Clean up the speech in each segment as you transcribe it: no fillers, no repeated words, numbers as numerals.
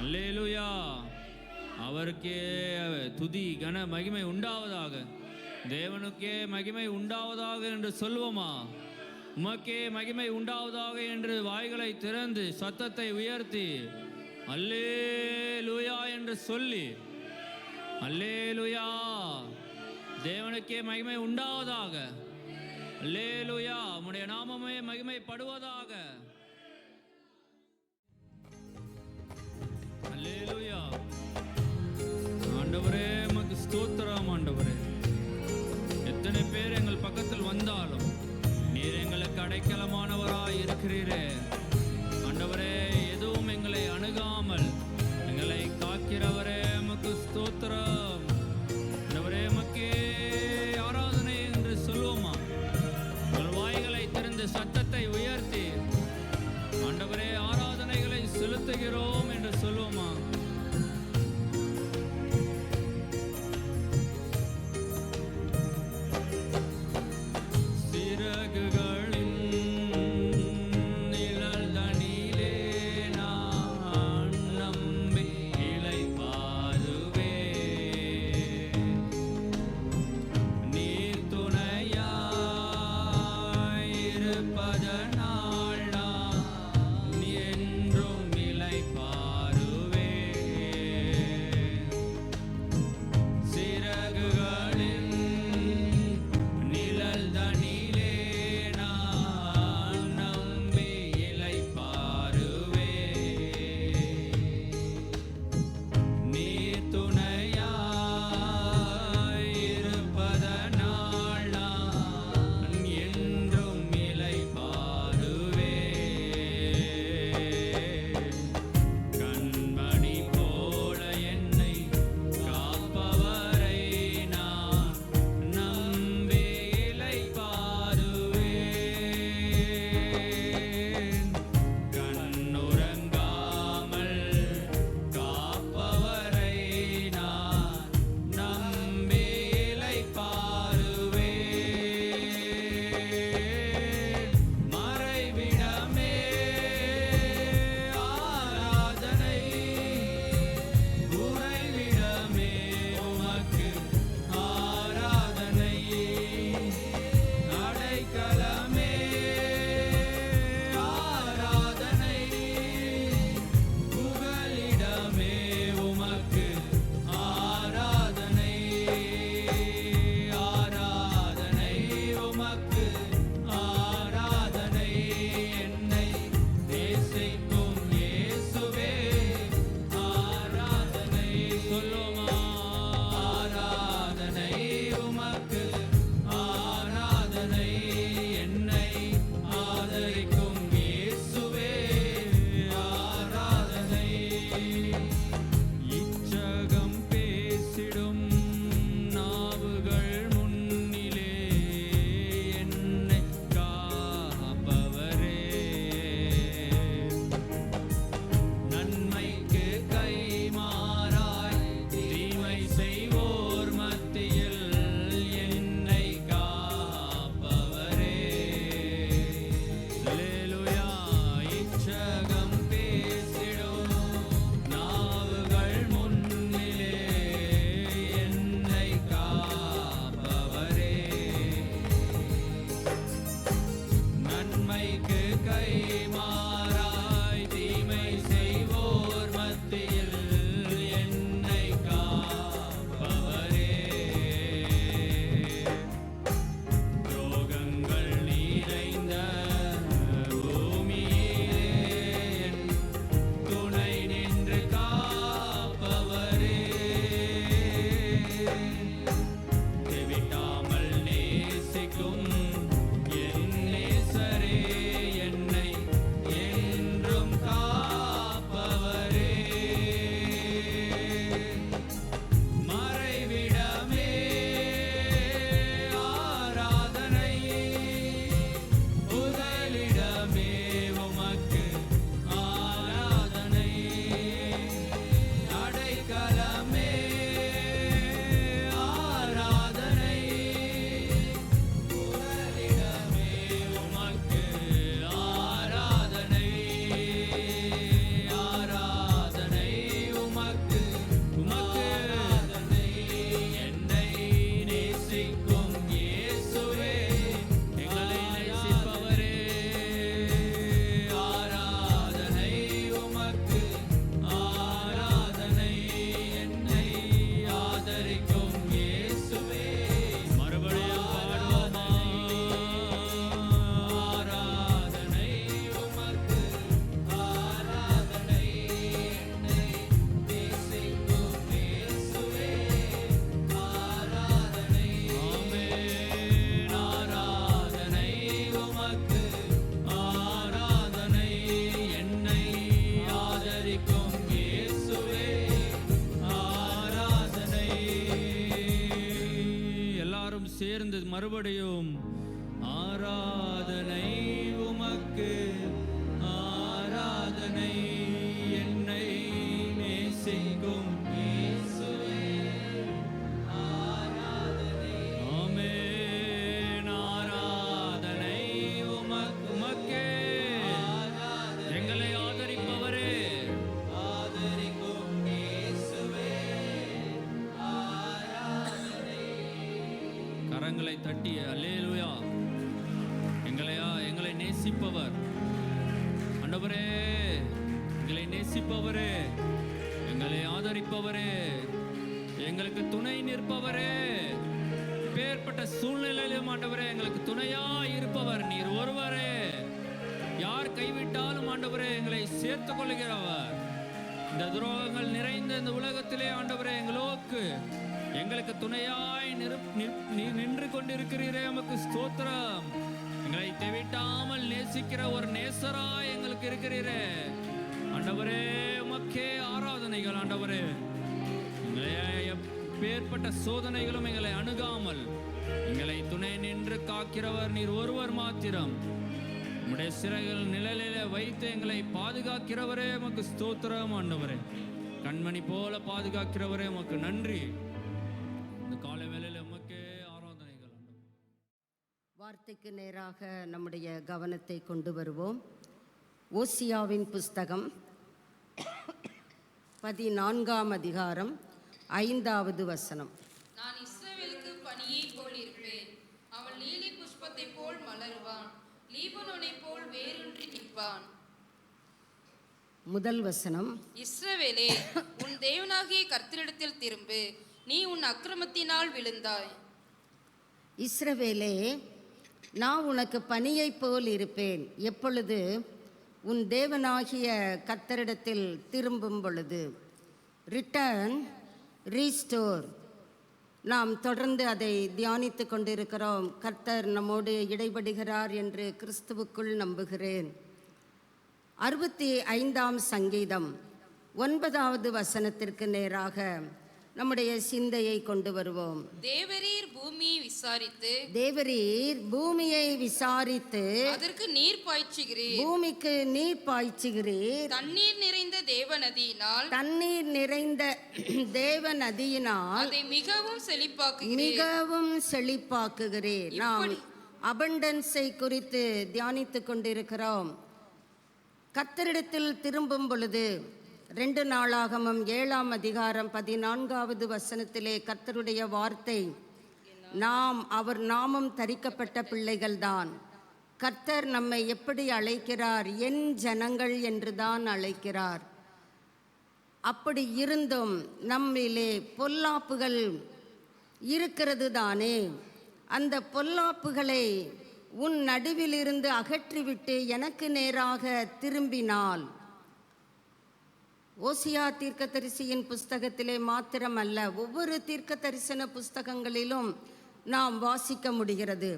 அல்லேலூயா. அவருக்கே துதி கன மகிமை உண்டாவதாக, தேவனுக்கே மகிமை உண்டாவதாக என்று சொல்வோமா? உமக்கே மகிமை உண்டாவதாக என்று வாய்களை திறந்து சத்தத்தை உயர்த்தி அல்லேலூயா என்று சொல்லி, அல்லேலூயா, தேவனுக்கே மகிமை உண்டாவதாக, அல்லேலூயா, உம்முடைய நாமமே மகிமைப்படுவதாக. அல்லேலூயா. ஆண்டவரே உமக்கு ஸ்தோத்திரம். ஆண்டவரே, எத்தனை பேர் எங்கள் பக்கத்தில் வந்தாலும் நீர் எங்களுக்கு அடைக்கலமானவராய் இருக்கிறீரே. ஆண்டவரே, எதுவும் எங்களை அணுகாமல் எங்களை காக்கிறவரே உமக்கு ஸ்தோத்திரம். ஆண்டவரே, உமக்கே ஆராதனை என்று சொல்வோமா? உங்கள் வாய்களை திறந்து சத்தத்தை உயர்த்தி ஆண்டவரே ஆராதனைகளை செலுத்துகிறோம் என்று சொல்வோமா? நிழல் தனிலே நான் நம்பி இளைப்பாறுவேன். மறுபடியும் ஆராதனை உமக்கு, ஆராதனை என்னை நேசிக்கும் இயேசுவே, ஆராதனை. ஆமென். ஆராதனை உமக்கே. எங்களை ஆதரிப்பவரே, ஆதரிக்கும் இயேசுவே, ஆராதனை. கரங்களை தட்டி அல்லேலூயா. எங்களை நேசிப்பவர் ஆண்டவரே, எங்களை நேசிப்பவரே, எங்களை ஆதரிப்பவரே, எங்களுக்கு துணை நிற்பவரே, பேர்பட்ட சூழ்நிலையிலும் ஆண்டவரே எங்களுக்கு துணையா இருப்பவர் நீர் ஒருவரே. யார் கைவிட்டாலும் ஆண்டவரே எங்களை சேர்த்துக் கொள்கிறவர். இந்த துரோகங்கள் நிறைந்த இந்த உலகத்திலே ஆண்டவரே எங்களுக்கு துணையாய் நின்று கொண்டிருக்கிறீரே, உமக்கு ஸ்தோத்திரம். எங்களை தேவிட்டாமல் நேசிக்கிற ஒரு நேசராய் எங்களுக்கு இருக்கிறீரே ஆண்டவரே, உமக்கே ஆராதனைகள். ஆண்டவரே, எங்களை எப்பேற்பட்ட சோதனைகளும் எங்களை அணுகாமல் எங்களை துணை நின்று காக்கிறவர் நீர் ஒருவர் மாத்திரம். உம்முடைய சிறைகள் நிழலிலே வைத்து எங்களை பாதுகாக்கிறவரே, உமக்கு ஸ்தோத்திரம். ஆண்டவரே, கண்மணி போல பாதுகாக்கிறவரே, உமக்கு நன்றி. இந்த காலை வேளையில உமக்கே ஆராதனைகள். வார்த்தைக்கு நேராக நம்முடைய கவனத்தை கொண்டு வருவோம். ஓசியாவின் புஸ்தகம் 14ஆம் அதிகாரம் 5வது வசனம். நான் இஸ்ரவேலுக்கு பனியை போல் இருப்பேன், அவன் லீலி புஷ்பத்தை போல் மலருவான், லீபனோனை போல் வேரூன்றி நிற்பான். முதல் வசனம், இஸ்ரவேலே, உன் தேவனாகிய கர்த்தரிடத்தில் திரும்பு, நீ உன் அக்கிரமத்தினால் விழுந்தாய். இஸ்ரவேலே, நான் உனக்கு பனியை போல் இருப்பேன், எப்பொழுது உன் தேவனாகிய கர்த்தரிடத்தில் திரும்பும் பொழுது. Return, restore. நாம் தொடர்ந்து அதை தியானித்து கொண்டிருக்கிறோம். கர்த்தர் நம்மோடு இடைபடுகிறார் என்று கிறிஸ்துவுக்குள் நம்புகிறேன். 65ஆம் சங்கீதம் 9வது வசனத்திற்கு நேராக நம்முடைய சிந்தையை கொண்டு வருவோம். தேவரீர் பூமியை விசாரித்து, தேவரீர் பூமியை விசாரித்து அதற்கு நீர் பாய்ச்சுகிறீர், பூமிக்கு நீர் பாய்ச்சுகிறீர். தண்ணீர் நிறைந்த தேவநதியினால், தண்ணீர் நிறைந்த தேவநதியினால் அதை மிகவும் செழிப்பாக்குகிறீர், மிகவும் செழிப்பாக்குகிறீர். நாம் அபண்டன்ஸை குறித்து தியானித்து கொண்டிருக்கிறோம். கர்த்தரிடத்தில் திரும்பும் பொழுது 2 நாளாகமம் 7ஆம் அதிகாரம் 14வது வசனத்திலே கர்த்தருடைய வார்த்தை, நாம் அவர் நாமம் தரிக்கப்பட்ட பிள்ளைகள்தான். கர்த்தர் நம்மை எப்படி அழைக்கிறார்? என் ஜனங்கள் என்றுதான் அழைக்கிறார். அப்படி இருந்தும் நம்மிலே பொல்லாப்புகள் இருக்கிறது தானே. அந்த பொல்லாப்புகளை உன் நடுவிலிருந்து அகற்றிவிட்டு எனக்கு நேராக திரும்பினால், ஓசியா தீர்க்கதரிசியின் புஸ்தகத்திலே மாத்திரமல்ல, ஒவ்வொரு தீர்க்க தரிசன புஸ்தகங்களிலும் நாம் வாசிக்க முடிகிறது.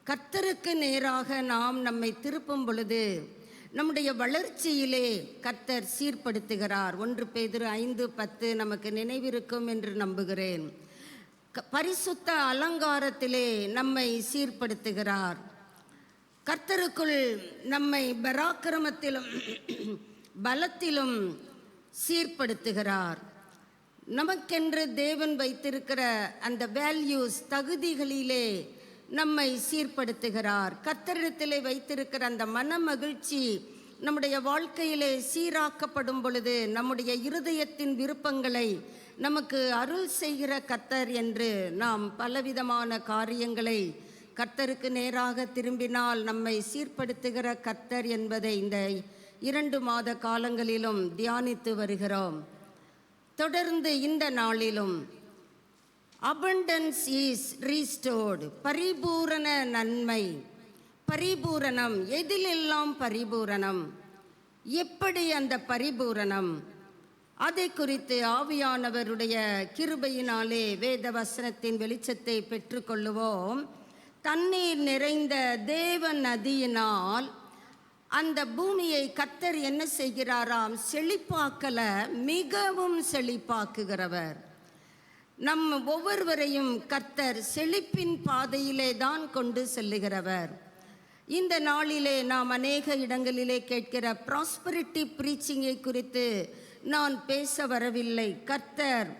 கர்த்தருக்கு நேராக நாம் நம்மை திருப்பும் பொழுது நம்முடைய வளர்ச்சியிலே கர்த்தர் சீர்படுத்துகிறார். 1 பேதுரு 5:10 நமக்கு நினைவிருக்கும் என்று நம்புகிறேன். பரிசுத்த அலங்காரத்திலே நம்மை சீர்படுத்துகிறார். கர்த்தருக்குள் நம்மை பராக்கிரமத்திலும் பலத்திலும் சீர்படுத்துகிறார். நமக்கென்று தேவன் வைத்திருக்கிற அந்த வேல்யூஸ், தகுதிகளிலே நம்மை சீர்படுத்துகிறார். கர்த்தரிடத்திலே வைத்திருக்கிற அந்த மன மகிழ்ச்சி நம்முடைய வாழ்க்கையிலே சீராக்கப்படும் பொழுது நம்முடைய இருதயத்தின் விருப்பங்களை நமக்கு அருள் செய்கிற கர்த்தர் என்று நாம் பலவிதமான காரியங்களை கர்த்தருக்கு நேராக திரும்பினால் நம்மை சீர்படுத்துகிற கர்த்தர் என்பதை இந்த 2 மாத காலங்களிலும் தியானித்து வருகிறோம். தொடர்ந்து இந்த நாளிலும் abundance is restored, பரிபூரண நன்மை, பரிபூரணம். எதிலெல்லாம் பரிபூரணம்? எப்படி அந்த பரிபூரணம்? அதை குறித்து ஆவியானவருடைய கிருபையினாலே வேத வசனத்தின் வெளிச்சத்தை பெற்றுக்கொள்ளுவோம். தண்ணீர் நிறைந்த தேவ நதியினால் அந்த பூமியை கர்த்தர் என்ன செய்கிறாராம்? செழிப்பாக்கல, மிகவும் செழிப்பாக்குகிறவர். நம் ஒவ்வொருவரையும் கர்த்தர் செழிப்பின் பாதையிலே தான் கொண்டு செல்லுகிறவர். இந்த நாளிலே நாம் அநேக இடங்களிலே கேட்கிற ப்ராஸ்பரிட்டி ப்ரீச்சிங்கை குறித்து நான் பேச வரவில்லை. கர்த்தர்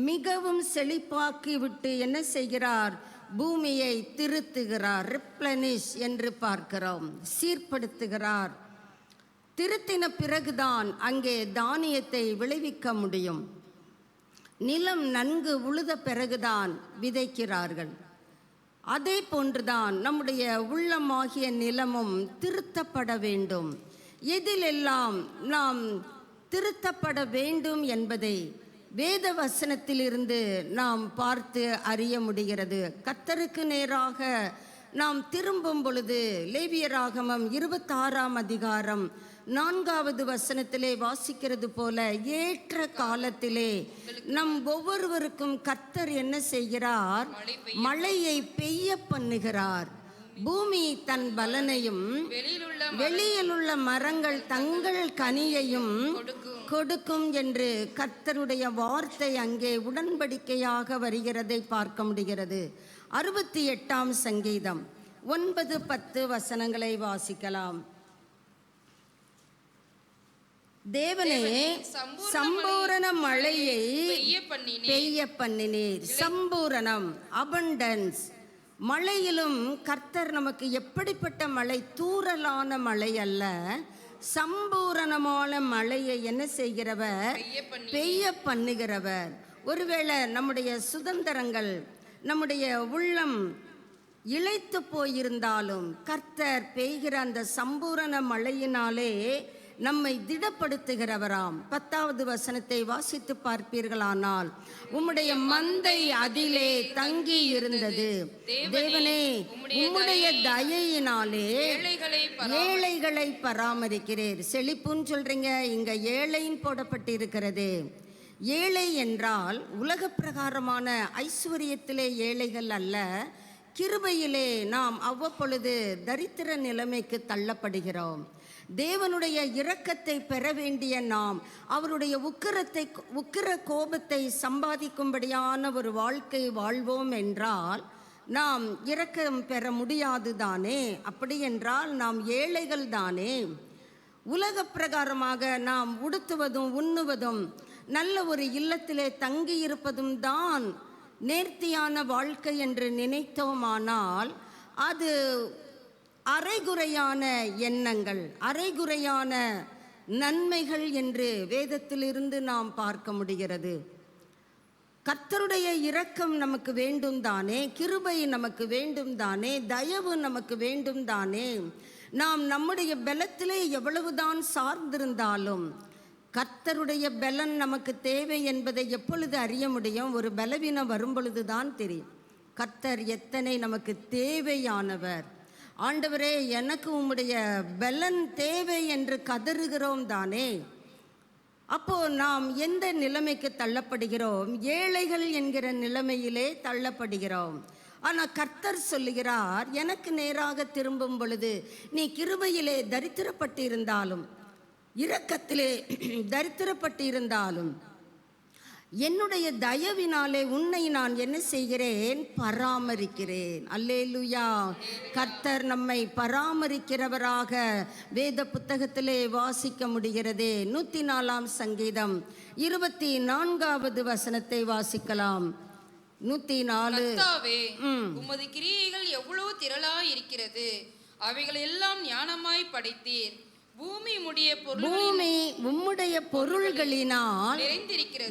மிகவும் செழிப்பாக்கி விட்டு என்ன செய்கிறார்? பூமியை திருத்துகிறார், ரிப்ளனிஷ் என்று பார்க்கிறோம், சீர்படுத்துகிறார். திருத்தின பிறகுதான் அங்கே தானியத்தை விளைவிக்க முடியும். நிலம் நன்கு உழுத பிறகுதான் விதைக்கிறார்கள். அதே போன்றுதான் நம்முடைய உள்ளமாகிய நிலமும் திருத்தப்பட வேண்டும். எதிலெல்லாம் நாம் திருத்தப்பட வேண்டும் என்பதை வேத வசனத்திலிருந்து நாம் பார்த்து அறிய முடிகிறது. கர்த்தருக்கு நேராக நாம் திரும்பும் பொழுது லேவியராகமம் 26ஆம் அதிகாரம் 4வது வசனத்திலே வாசிக்கிறது போல, ஏற்ற காலத்திலே நம் ஒவ்வொருவருக்கும் கர்த்தர் என்ன செய்கிறார்? மழையை பெய்ய பண்ணுகிறார். பூமி தன் பலனையும் வெளியிலுள்ள மரங்கள் தங்கள் கனியையும் கொடுக்கும் என்று கர்த்தருடைய வார்த்தை அங்கே உடன்படிக்கையாக வருகிறதை பார்க்க முடிகிறது. 68ஆம் சங்கீதம் 9-10 வசனங்களை வாசிக்கலாம். தேவனே, சம்பூரண மழையை பெய்ய பண்ணினீர். சம்பூரணம், அபண்டன்ஸ். மழையிலும் கர்த்தர் நமக்கு எப்படிப்பட்ட மழை? தூறலான மழை அல்ல, சம்பூரணமான மழையை என்ன செய்கிறவர்? பெய்ய பண்ணுகிறவர். ஒருவேளை நம்முடைய சுதந்திரங்கள், நம்முடைய உள்ளம் இளைத்து போயிருந்தாலும் கர்த்தர் பெய்கிற அந்த சம்பூரண மழையினாலே நம்மை திடப்படுத்துகிறவராம். 10வது வசனத்தை வாசித்து பார்ப்பீர்களானால், உம்முடைய மந்தை அதிலே தங்கி இருந்தது. தேவனே, உம்முடைய தயையினாலே ஏழைகளை பராமரிக்கிறீர். செழிப்புன்னு சொல்றீங்க, இங்க ஏழைன்னு போடப்பட்டு இருக்கிறது. ஏழை என்றால் உலக பிரகாரமான ஐஸ்வர்யத்திலே ஏழைகள் அல்ல, கிருபையிலே நாம் அவ்வப்பொழுது தரித்திர நிலைமைக்கு தள்ளப்படுகிறோம். தேவனுடைய இரக்கத்தை பெற வேண்டிய நாம் அவருடைய உக்கிர கோபத்தை சம்பாதிக்கும்படியான ஒரு வாழ்க்கை வாழ்வோம் என்றால் நாம் இரக்கம் பெற முடியாது தானே? அப்படி என்றால் நாம் ஏழைகள் தானே? உலக பிரகாரமாக நாம் உடுத்துவதும் உண்ணுவதும் நல்ல ஒரு இல்லத்திலே தங்கியிருப்பதும் தான் நேர்த்தியான வாழ்க்கை என்று நினைத்தோமானால் அது அரைகுறையான எண்ணங்கள், அரைகுறையான நன்மைகள் என்று வேதத்திலிருந்து நாம் பார்க்க முடிகிறது. கர்த்தருடைய இரக்கம் நமக்கு வேண்டும் தானே? கிருபை நமக்கு வேண்டும் தானே? தயவு நமக்கு வேண்டும் தானே? நாம் நம்முடைய பலத்திலே எவ்வளவுதான் சார்ந்திருந்தாலும் கர்த்தருடைய பலன் நமக்கு தேவை என்பதை எப்பொழுது அறிய முடியும்? ஒரு பலவீனம் வரும் பொழுது தான் தெரியும் கர்த்தர் எத்தனை நமக்கு தேவையானவர். ஆண்டவரே, எனக்கு உம்முடைய பலன் தேவை என்று கதறுகிறோம் தானே? அப்போ நாம் எந்த நிலைமைக்கு தள்ளப்படுகிறோம்? ஏழைகள் என்கிற நிலைமையிலே தள்ளப்படுகிறோம். ஆனால் கர்த்தர் சொல்லுகிறார், எனக்கு நேராக திரும்பும் பொழுது நீ கிருபையிலே தரித்திரப்பட்டிருந்தாலும், இரக்கத்திலே தரித்திரப்பட்டிருந்தாலும், என்னுடைய தயவினாலே உன்னை நான் என்ன செய்கிறேன்? பராமரிக்கிறேன். அல்லேலூயா. கர்த்தர் நம்மை பராமரிக்கிறவராக வேத புத்தகத்திலே வாசிக்க முடிகிறதே. 104ஆம் சங்கீதம் 24வது வசனத்தை வாசிக்கலாம். 104. உமது கிரியைகள் எவ்வளவு திரளாய் இருக்கிறது, அவைகள் எல்லாம் ஞானமாய் படைத்தீர். பூமி உம்முடைய பொருள்களினால்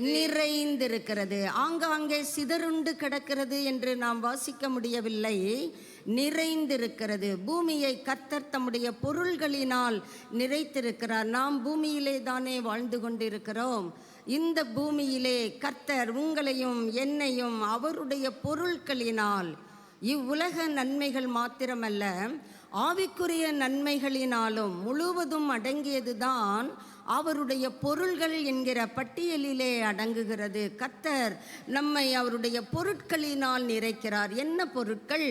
நிறைந்திருக்கிறது. ஆங்காங்கே சிதறுண்டு கிடக்கிறது என்று நாம் வாசிக்க முடியவில்லை. நிறைந்திருக்கிறது. பூமியை கர்த்தர் தம்முடைய பொருள்களினால் நிறைத்திருக்கிறார். நாம் பூமியிலே தானே வாழ்ந்து கொண்டிருக்கிறோம். இந்த பூமியிலே கர்த்தர் உங்களையும் என்னையும் அவருடைய பொருட்களினால், இவ்வுலக நன்மைகள் மாத்திரமல்ல ஆவிக்குரிய நன்மைகளினாலும் முழுவதும் அடங்கியதுதான் அவருடைய பொருள்கள் என்கிற பட்டியலிலே அடங்குகிறது. கர்த்தர் நம்மை அவருடைய பொருட்களினால் நிறைக்கிறார். என்ன பொருட்கள்?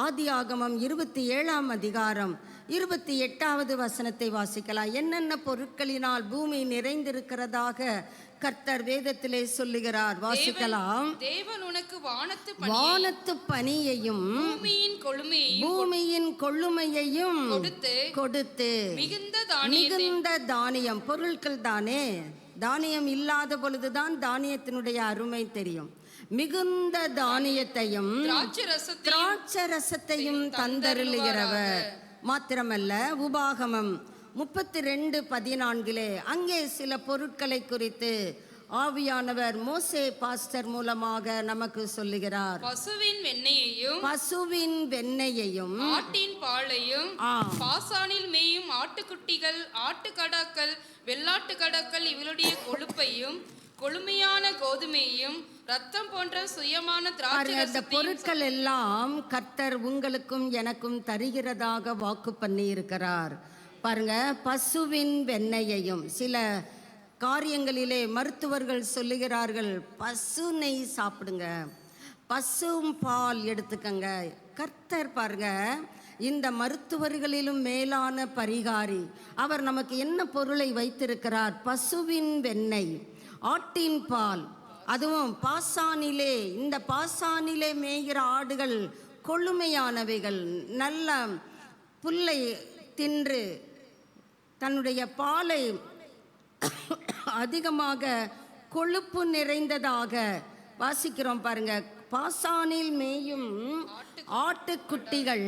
ஆதியாகமம் 27ஆம் அதிகாரம் 28வது வசனத்தை வாசிக்கலாம். என்னென்ன பொருட்களினால் பூமி நிறைந்திருக்கிறதாக கர்த்தர் வேதத்திலே சொல்லுகிறார், வாசிக்கலாம். தேவன் உனக்கு வானத்து பனியையும் பூமியின் கொள்ளுமையையும் கொடுத்து மிகுந்த தானியம், பொருட்கள் தானே, தானியம் இல்லாத பொழுதுதான் தானியத்தினுடைய அருமை தெரியும். மிகுந்த தானியத்தையும் திராட்சரசத்தையும் தந்தருளுகிறவர். மாத்திரமல்ல, உபாகமம் 32:14 அங்கே சில பொருட்களை குறித்து ஆவியானவர் மோசே பாஸ்டர் மூலமாக நமக்கு சொல்லுகிறார். பசுவின் வெண்ணெயையும் ஆட்டின் பாலையும் பாசானில் மேயும் ஆட்டுக்குட்டிகள், ஆட்டுக்கடாக்கள், வெள்ளாட்டுக்கடாக்கள் இவளுடைய கொழுப்பையும் கொழுமையான கோதுமையும் ரத்தம் போன்ற சுயமான திராட்சை பொருட்கள் எல்லாம் கர்த்தர் உங்களுக்கும் எனக்கும் தருகிறதாக வாக்கு பண்ணி இருக்கிறார். பாருங்க, பசுவின் வெண்ணெயையும், சில காரியங்களிலே மருத்துவர்கள் சொல்லுகிறார்கள் பசு நெய் சாப்பிடுங்க, பசும் பால் எடுத்துக்கங்க. கர்த்தர் பாருங்க, இந்த மருத்துவர்களிலும் மேலான பரிகாரி. அவர் நமக்கு என்ன பொருளை வைத்திருக்கிறார்? பசுவின் வெண்ணெய், ஆட்டின் பால், அதுவும் பாசானிலே, இந்த பாசானிலே மேய்கிற ஆடுகள் கொழுமையானவைகள், நல்ல புல்லை தின்று தன்னுடைய பாலை அதிகமாக கொழுப்பு நிறைந்ததாக வாசிக்கிறோம். பாருங்க, பாசானில் மேயும் ஆட்டுக்குட்டிகள்,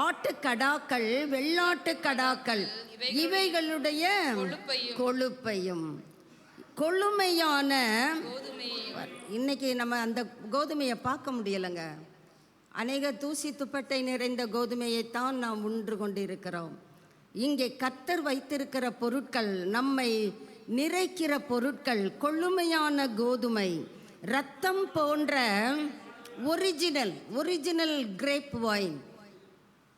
ஆட்டுக்கடாக்கள், வெள்ளாட்டுக்கடாக்கள் இவைகளுடைய கொழுப்பையும் கொழுமையான. இன்னைக்கு நம்ம அந்த கோதுமையை பார்க்க முடியலைங்க. அநேக தூசி துப்பட்டை நிறைந்த கோதுமையைத்தான் நாம் உண்டு கொண்டிருக்கிறோம். இங்கே கர்த்தர் வைத்திருக்கிற பொருட்கள், நம்மை நிறைக்கிற பொருட்கள், கொழுமையான கோதுமை, இரத்தம் போன்ற ஒரிஜினல் கிரேப் வைன்.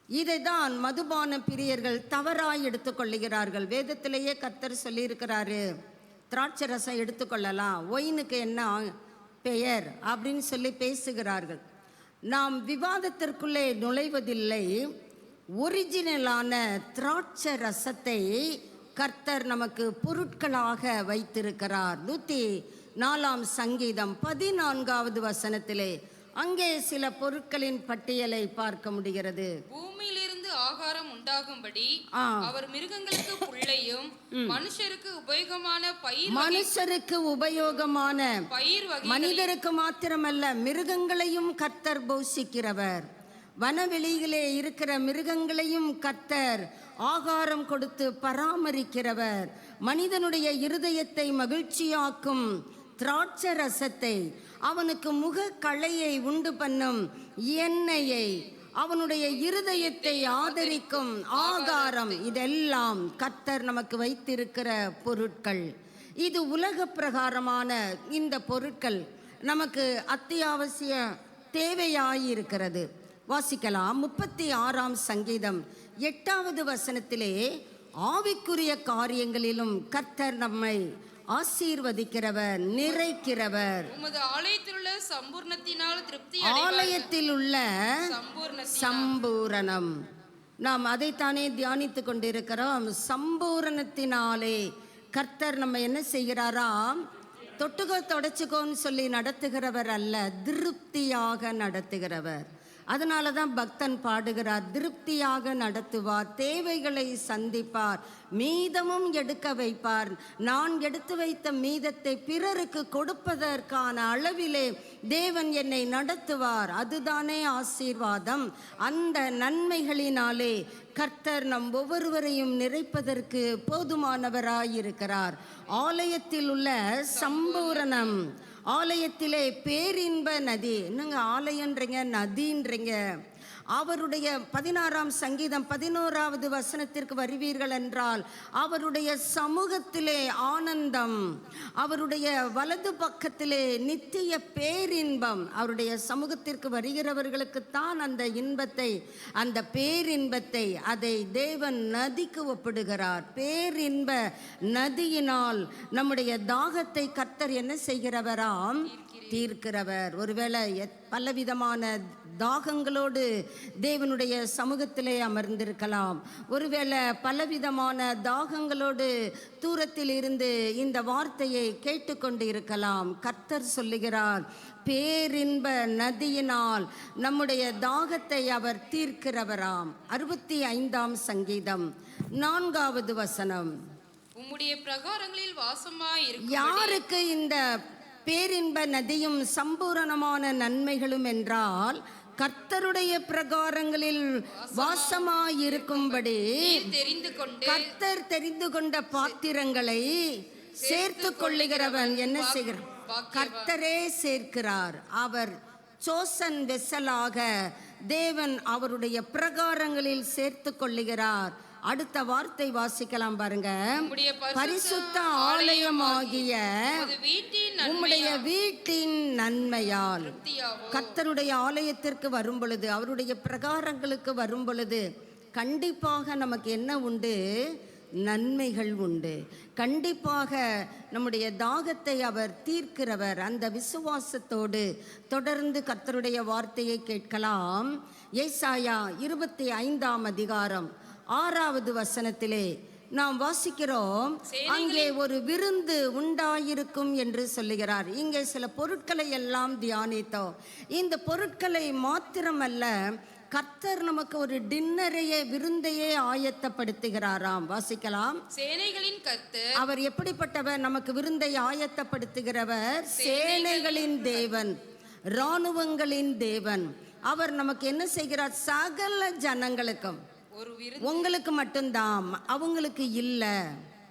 இதை தான் மதுபான பிரியர்கள் தவறாய் எடுத்துக்கொள்ளுகிறார்கள். வேதத்திலேயே கர்த்தர் சொல்லியிருக்கிறாரு, திராட்சை ரசம் எடுத்துக்கொள்ளலாம், ஒயினுக்கு என்ன பெயர் அப்படின்னு சொல்லி பேசுகிறார்கள். நாம் விவாதத்திற்குள்ளே நுழைவதில்லை. ஒரிஜினலான திராட்சை ரசத்தை கர்த்தர் நமக்கு பொருட்களாக வைத்திருக்கிறார். 104 சங்கீதம் 14வது வசனத்திலே அங்கே சில பொருட்களின் பட்டியலை பார்க்க முடிகிறது. பூமியிலிருந்து ஆகாரம் உண்டாகும்படி அவர் மிருகங்களுக்கு புல்லையும் மனுஷருக்கு உபயோகமான பயிர் வகை, மனிதருக்கு மாத்திரமல்ல மிருகங்களையும் கர்த்தர் போஷிக்கிறவர். வனவெளியிலே இருக்கிற மிருகங்களையும் கர்த்தர் ஆகாரம் கொடுத்து பராமரிக்கிறவர். மனிதனுடைய இருதயத்தை மகிழ்ச்சியாக்கும் திராட்சை ரசத்தை, அவனுக்கு முக களையை உண்டு பண்ணும் எண்ணெயை, அவனுடைய இருதயத்தை ஆதரிக்கும் ஆகாரம், இதெல்லாம் கர்த்தர் நமக்கு வைத்திருக்கிற பொருட்கள். இது உலக பிரகாரமான இந்த பொருட்கள் நமக்கு அத்தியாவசிய தேவையாயிருக்கிறது. வாசிக்கலாம். 36 சங்கீதம் 8வது வசனத்திலே ஆவிக்குரிய காரியங்களிலும் கர்த்தர் நம்மை ஆசீர்வதிக்கிறவர், நிறைக்கிறவர். ஆலயத்தில் உள்ள சம்பூரணம், நாம் அதைத்தானே தியானித்து கொண்டிருக்கிறோம். சம்பூரணத்தினாலே கர்த்தர் நம்ம என்ன செய்கிறாராம்? தொட்டுக்கோ தொடச்சுக்கோன்னு சொல்லி நடத்துகிறவர் அல்ல, திருப்தியாக நடத்துகிறவர். அதனால தான் பக்தன் பாடுகிறார், திருப்தியாக நடத்துவார், தேவைகளை சந்திப்பார், மீதமும் எடுக்க வைப்பார். நான் எடுத்து வைத்த மீதத்தை பிறருக்கு கொடுப்பதற்கான அளவிலே தேவன் என்னை நடத்துவார். அதுதானே ஆசீர்வாதம். அந்த நன்மைகளினாலே கர்த்தர் நம் ஒவ்வொருவரையும் நிறைப்பதற்கு போதுமானவராயிருக்கிறார். ஆலயத்தில் உள்ள சம்பூரணம், ஆலயத்திலே பேரின்ப நதி. என்னங்க ஆலயன்றீங்க, நதின்றீங்க? அவருடைய 16 சங்கீதம் 11வது வசனத்திற்கு வருவீர்கள் என்றால், அவருடைய சமூகத்திலே ஆனந்தம், அவருடைய வலது பக்கத்திலே நித்திய பேரின்பம். அவருடைய சமூகத்திற்கு வருகிறவர்களுக்குத்தான் அந்த இன்பத்தை, அந்த பேரின்பத்தை, அதை தேவன் நதிக்கு ஒப்பிடுகிறார். பேரின்ப நதியினால் நம்முடைய தாகத்தை கர்த்தர் என்ன செய்கிறவராம்? தீர்க்கிறவர். ஒருவேளை பலவிதமான தாகங்களோடு தேவனுடைய சமூகத்திலே அமர்ந்திருக்கலாம். ஒருவேளை பலவிதமான தாகங்களோடு தூரத்தில் இருந்து இந்த வார்த்தையை கேட்டுக்கொண்டு இருக்கலாம். கர்த்தர் சொல்லுகிறார், பேரின்ப நதியினால் நம்முடைய தாகத்தை அவர் தீர்க்கிறவராம். 65ஆம் சங்கீதம் 4வது வசனம். உம்முடைய பிரகாரங்களில் வாசமாய் யாருக்கு இந்த பேரின்ப நதியும் சம்பூரணமான நன்மைகளும் என்றால், கர்த்தருடைய பிரகாரங்களில் வாசமாயிருக்கும்படி தெரிந்து கொண்டு கர்த்தர் தெரிந்து கொண்ட பாத்திரங்களை சேர்த்து கொள்ளுகிறவன் என்ன செய்கிறான்? கர்த்தரே சேர்க்கிறார். அவர் சோசன் வெசலாக தேவன் அவருடைய பிரகாரங்களில் சேர்த்து கொள்ளுகிறார். அடுத்த வார்த்தை வாசிக்கலாம் பாருங்க. பரிசுத்த ஆலயமாகிய உம்முடைய வீட்டின் நன்மையால். கர்த்தருடைய ஆலயத்திற்கு வரும் பொழுது, அவருடைய பிரகாரங்களுக்கு வரும் பொழுது கண்டிப்பாக நமக்கு என்ன உண்டு? நன்மைகள் உண்டு. கண்டிப்பாக நம்முடைய தாகத்தை அவர் தீர்க்கிறவர். அந்த விசுவாசத்தோடு தொடர்ந்து கர்த்தருடைய வார்த்தையை கேட்கலாம். ஏசாயா 25ஆம் அதிகாரம் 6வது வசனத்திலே நாம் வாசிக்கிறோம், அங்கே ஒரு விருந்து உண்டாயிருக்கும் என்று சொல்லுகிறார். இங்கே சில பொருட்களை எல்லாம் தியானித்தோம். இந்த பொருட்களை மாத்திரமல்ல, கர்த்தர் நமக்கு ஒரு டின்னரையே, விருந்தையே ஆயத்தப்படுத்துகிறாராம். வாசிக்கலாம். சேனைகளின் கர்த்தர். அவர் எப்படிப்பட்டவர்? நமக்கு விருந்தை ஆயத்தப்படுத்துகிறவர். சேனைகளின் தேவன், இராணுவங்களின் தேவன். அவர் நமக்கு என்ன செய்கிறார்? சகல ஜனங்களுக்கும். உங்களுக்கு மட்டும்தான், அவங்களுக்கு இல்லை.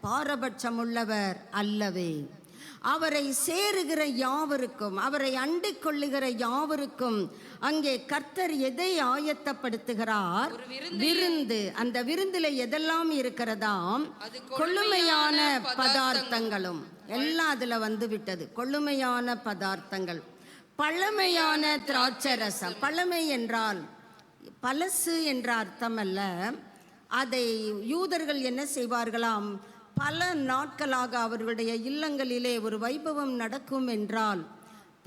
பாரபட்சம் உள்ளவர் அல்லவே. அவரை சேருகிற யாவருக்கும், அவரை அண்டிக் கொள்ளுகிற யாவருக்கும் அங்கே கர்த்தர் எதை ஆயத்தப்படுத்துகிறார்? விருந்து. அந்த விருந்தில் எதெல்லாம் இருக்கிறதாம்? கொள்ளுமையான பதார்த்தங்களும் எல்லாம் அதுல வந்து விட்டது. கொள்ளுமையான பதார்த்தங்கள், பழமையான திராட்சரசம். பழமை என்றால் பழசு என்ற அர்த்தம் அல்ல. அதை யூதர்கள் என்ன செய்வார்களாம்? பல நாட்களாக அவர்களுடைய இல்லங்களிலே ஒரு வைபவம் நடக்கும் என்றால்,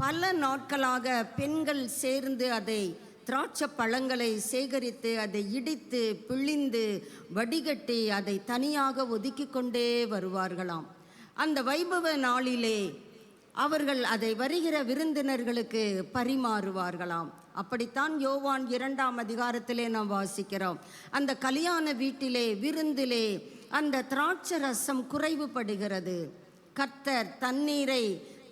பல நாட்களாக பெண்கள் சேர்ந்து அதை திராட்சை பழங்களை சேகரித்து அதை இடித்து பிழிந்து வடிகட்டி அதை தனியாக ஒதுக்கி கொண்டே வருவார்களாம். அந்த வைபவ நாளிலே அவர்கள் அதை வருகிற விருந்தினர்களுக்கு பரிமாறுவார்களாம். அப்படித்தான் யோவான் 2ஆம் அதிகாரத்திலே நாம் வாசிக்கிறோம். அந்த கல்யாண வீட்டிலே, விருந்திலே அந்த திராட்சை ரசம் குறைவுபடுகிறது. கர்த்தர் தண்ணீரை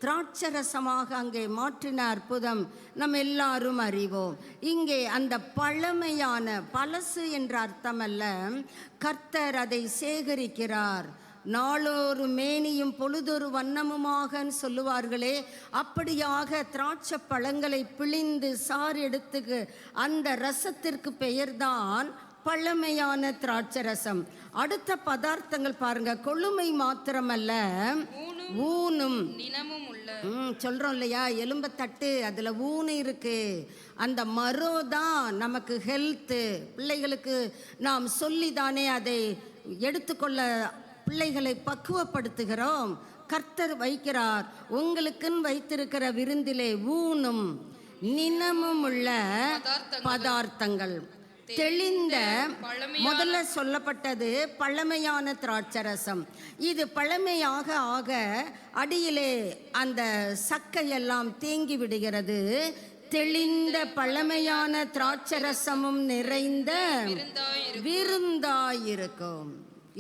திராட்சை ரசமாக அங்கே மாற்றின அற்புதம் நம்ம எல்லாரும் அறிவோம். இங்கே அந்த பழமையான, பழசு என்ற அர்த்தம் அல்ல, கர்த்தர் அதை சேகரிக்கிறார். நாளொரு மேனியும் பொழுதொரு வண்ணமுமாக சொல்லுவார்களே, அப்படியாக திராட்சை பழங்களை பிழிந்து சாறு எடுத்து அந்த ரசத்திற்கு பெயர்தான் பழமையான திராட்சை ரசம். அடுத்த பதார்த்தங்கள் பாருங்க. கொழுமை மாத்திரமல்ல, ஊனும் சொல்றோம் இல்லையா? எலும்பை தட்டு, அதுல ஊனு இருக்கு. அந்த மரம் தான் நமக்கு ஹெல்த்து. பிள்ளைகளுக்கு நாம் சொல்லிதானே அதை எடுத்துக்கொள்ள பிள்ளைகளை பக்குவப்படுத்துகிறோம். கர்த்தர் வைக்கிறார். உங்களுக்குன்னு வைத்திருக்கிற விருந்திலே ஊனும் நினமும் உள்ள பதார்த்தங்கள், தெளிந்த, முதல்ல சொல்லப்பட்டது பழமையான திராட்சரசம். இது பழமையாக ஆக அடியிலே அந்த சக்கையெல்லாம் தேங்கி விடுகிறது. தெளிந்த பழமையான திராட்சரசமும் நிறைந்த விருந்தாயிருக்கும்.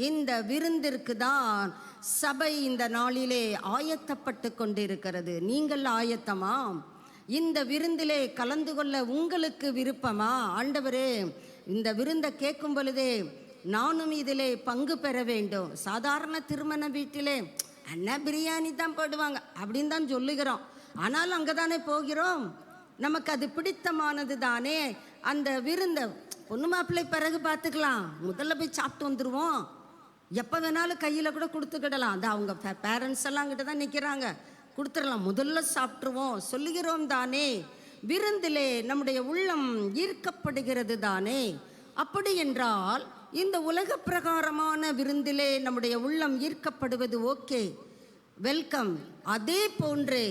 இந்த விருந்திற்கு தான் சபை இந்த நாளிலே ஆயத்தப்பட்டு கொண்டிருக்கிறது. நீங்கள் ஆயத்தமா? இந்த விருந்திலே கலந்து கொள்ள உங்களுக்கு விருப்பமா? ஆண்டவரே, இந்த விருந்தை கேட்கும் பொழுதே நானும் இதிலே பங்கு பெற வேண்டும். சாதாரண திருமண வீட்டிலே அண்ணா பிரியாணி தான் போடுவாங்க அப்படின்னு தான் சொல்லுகிறோம். ஆனாலும் அங்கே தானே போகிறோம். நமக்கு அது பிடித்தமானது தானே. அந்த விருந்தை பொண்ணு மாப்பிள்ளை பிறகு பார்த்துக்கலாம், முதல்ல போய் சாப்பிட்டு வந்துடுவோம். எப்போ வேணாலும் கையில் கூட கொடுத்துக்கிடலாம். அது அவங்க பேரண்ட்ஸ் எல்லாம் கிட்ட தான் நிற்கிறாங்க, கொடுத்துடலாம், முதல்ல சாப்பிட்ருவோம் சொல்லுகிறோம் தானே. விருந்திலே நம்முடைய உள்ளம் ஈர்க்கப்படுகிறது தானே. அப்படி என்றால் இந்த உலக பிரகாரமான விருந்திலே நம்முடைய உள்ளம் ஈர்க்கப்படுவது ஓகே, வெல்கம். அதே போன்றே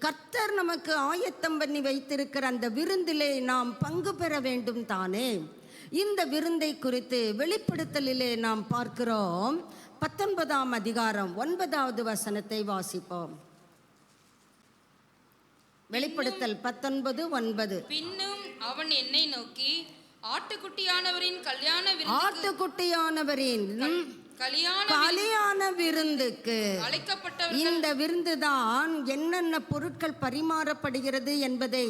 கர்த்தர் நமக்கு ஆயத்தம் பண்ணி வைத்திருக்கிற அந்த விருந்திலே நாம் பங்கு பெற வேண்டும் தானே. இந்த விருந்தை குறித்து வெளிப்படுத்தலிலே நாம் பார்க்கிறோம். 19ஆம் அதிகாரம் 9வது வசனத்தை வாசிப்போம். வெளிப்படுத்தல் 19:9. பின்னும் அவன் என்னை நோக்கி, ஆட்டுக்குட்டியானவரின் கல்யாண விருந்துக்கு அழைக்கப்பட்டவர்கள், இந்த விருந்துதான் என்னென்ன பொருட்கள் பரிமாறப்படுகிறது என்பதை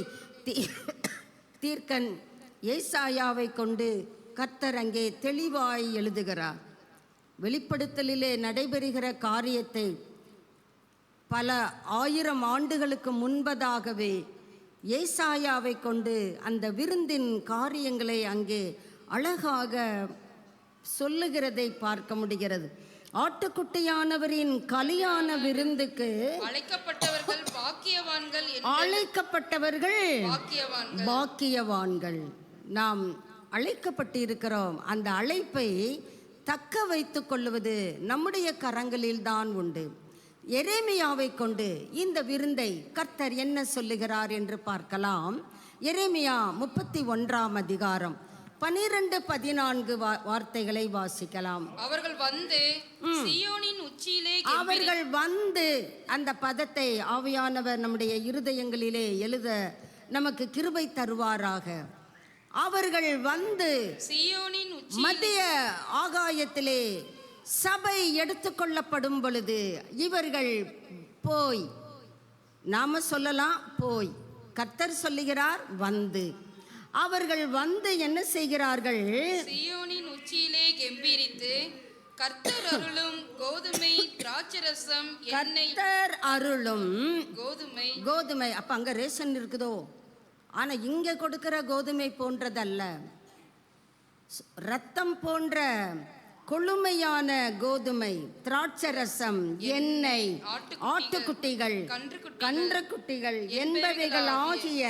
தீர்க்கன் ஏசாயாவை கொண்டு கர்த்தர் அங்கே தெளிவாய் எழுதுகிறார். வெளிப்படுத்தலிலே நடைபெறுகிற காரியத்தை பல 1000 ஆண்டுகளுக்கு முன்பதாகவே ஏசாயாவை கொண்டு அந்த விருந்தின் காரியங்களை அங்கே அழகாக சொல்லுகிறதை பார்க்க முடிகிறது. ஆட்டுக்குட்டியானவரின் கல்யாண விருந்துக்கு அழைக்கப்பட்டவர்கள் பாக்கியவான்கள், பாக்கியவான்கள். நாம் அழைக்கப்பட்டிருக்கிறோம். அந்த அழைப்பை தக்க வைத்துக் கொள்வது நம்முடைய கரங்களில் தான் உண்டு. எரேமியாவை கொண்டு இந்த விருந்தை கர்த்தர் என்ன சொல்லுகிறார் என்று பார்க்கலாம். எரேமியா 31ஆம் அதிகாரம் 12-14 வார்த்தைகளை வாசிக்கலாம். அவர்கள் வந்து சீயோனின் உச்சியிலே, அவர்கள் வந்து, அந்த பதத்தை ஆவியானவர் நம்முடைய இருதயங்களிலே எழுத நமக்கு கிருபை தருவாராக. அவர்கள் வந்து சீயோனின் மத்திய ஆகாயத்திலே சபை எடுத்துக்கொள்ளப்படும் பொழுது இவர்கள் போய், நாம சொல்லலாம் போய், கர்த்தர் சொல்லுகிறார் வந்து. அவர்கள் வந்து என்ன செய்கிறார்கள்? சீயோனின் உச்சியிலே கெம்பீரித்து, கர்த்தர் அருளும் கோதுமை திராட்சரசம், கர்த்தர் அருளும் கோதுமை. அப்ப அங்க ரேஷன் இருக்குதோ? ஆனா இங்க கொடுக்கிற கோதுமை போன்றதல்ல, ரத்தம் போன்ற கொழுமையான கோதுமை, திராட்சரசம், எண்ணெய், ஆட்டுக்குட்டிகள், கன்றுக்குட்டிகள் என்பவைகள் ஆகிய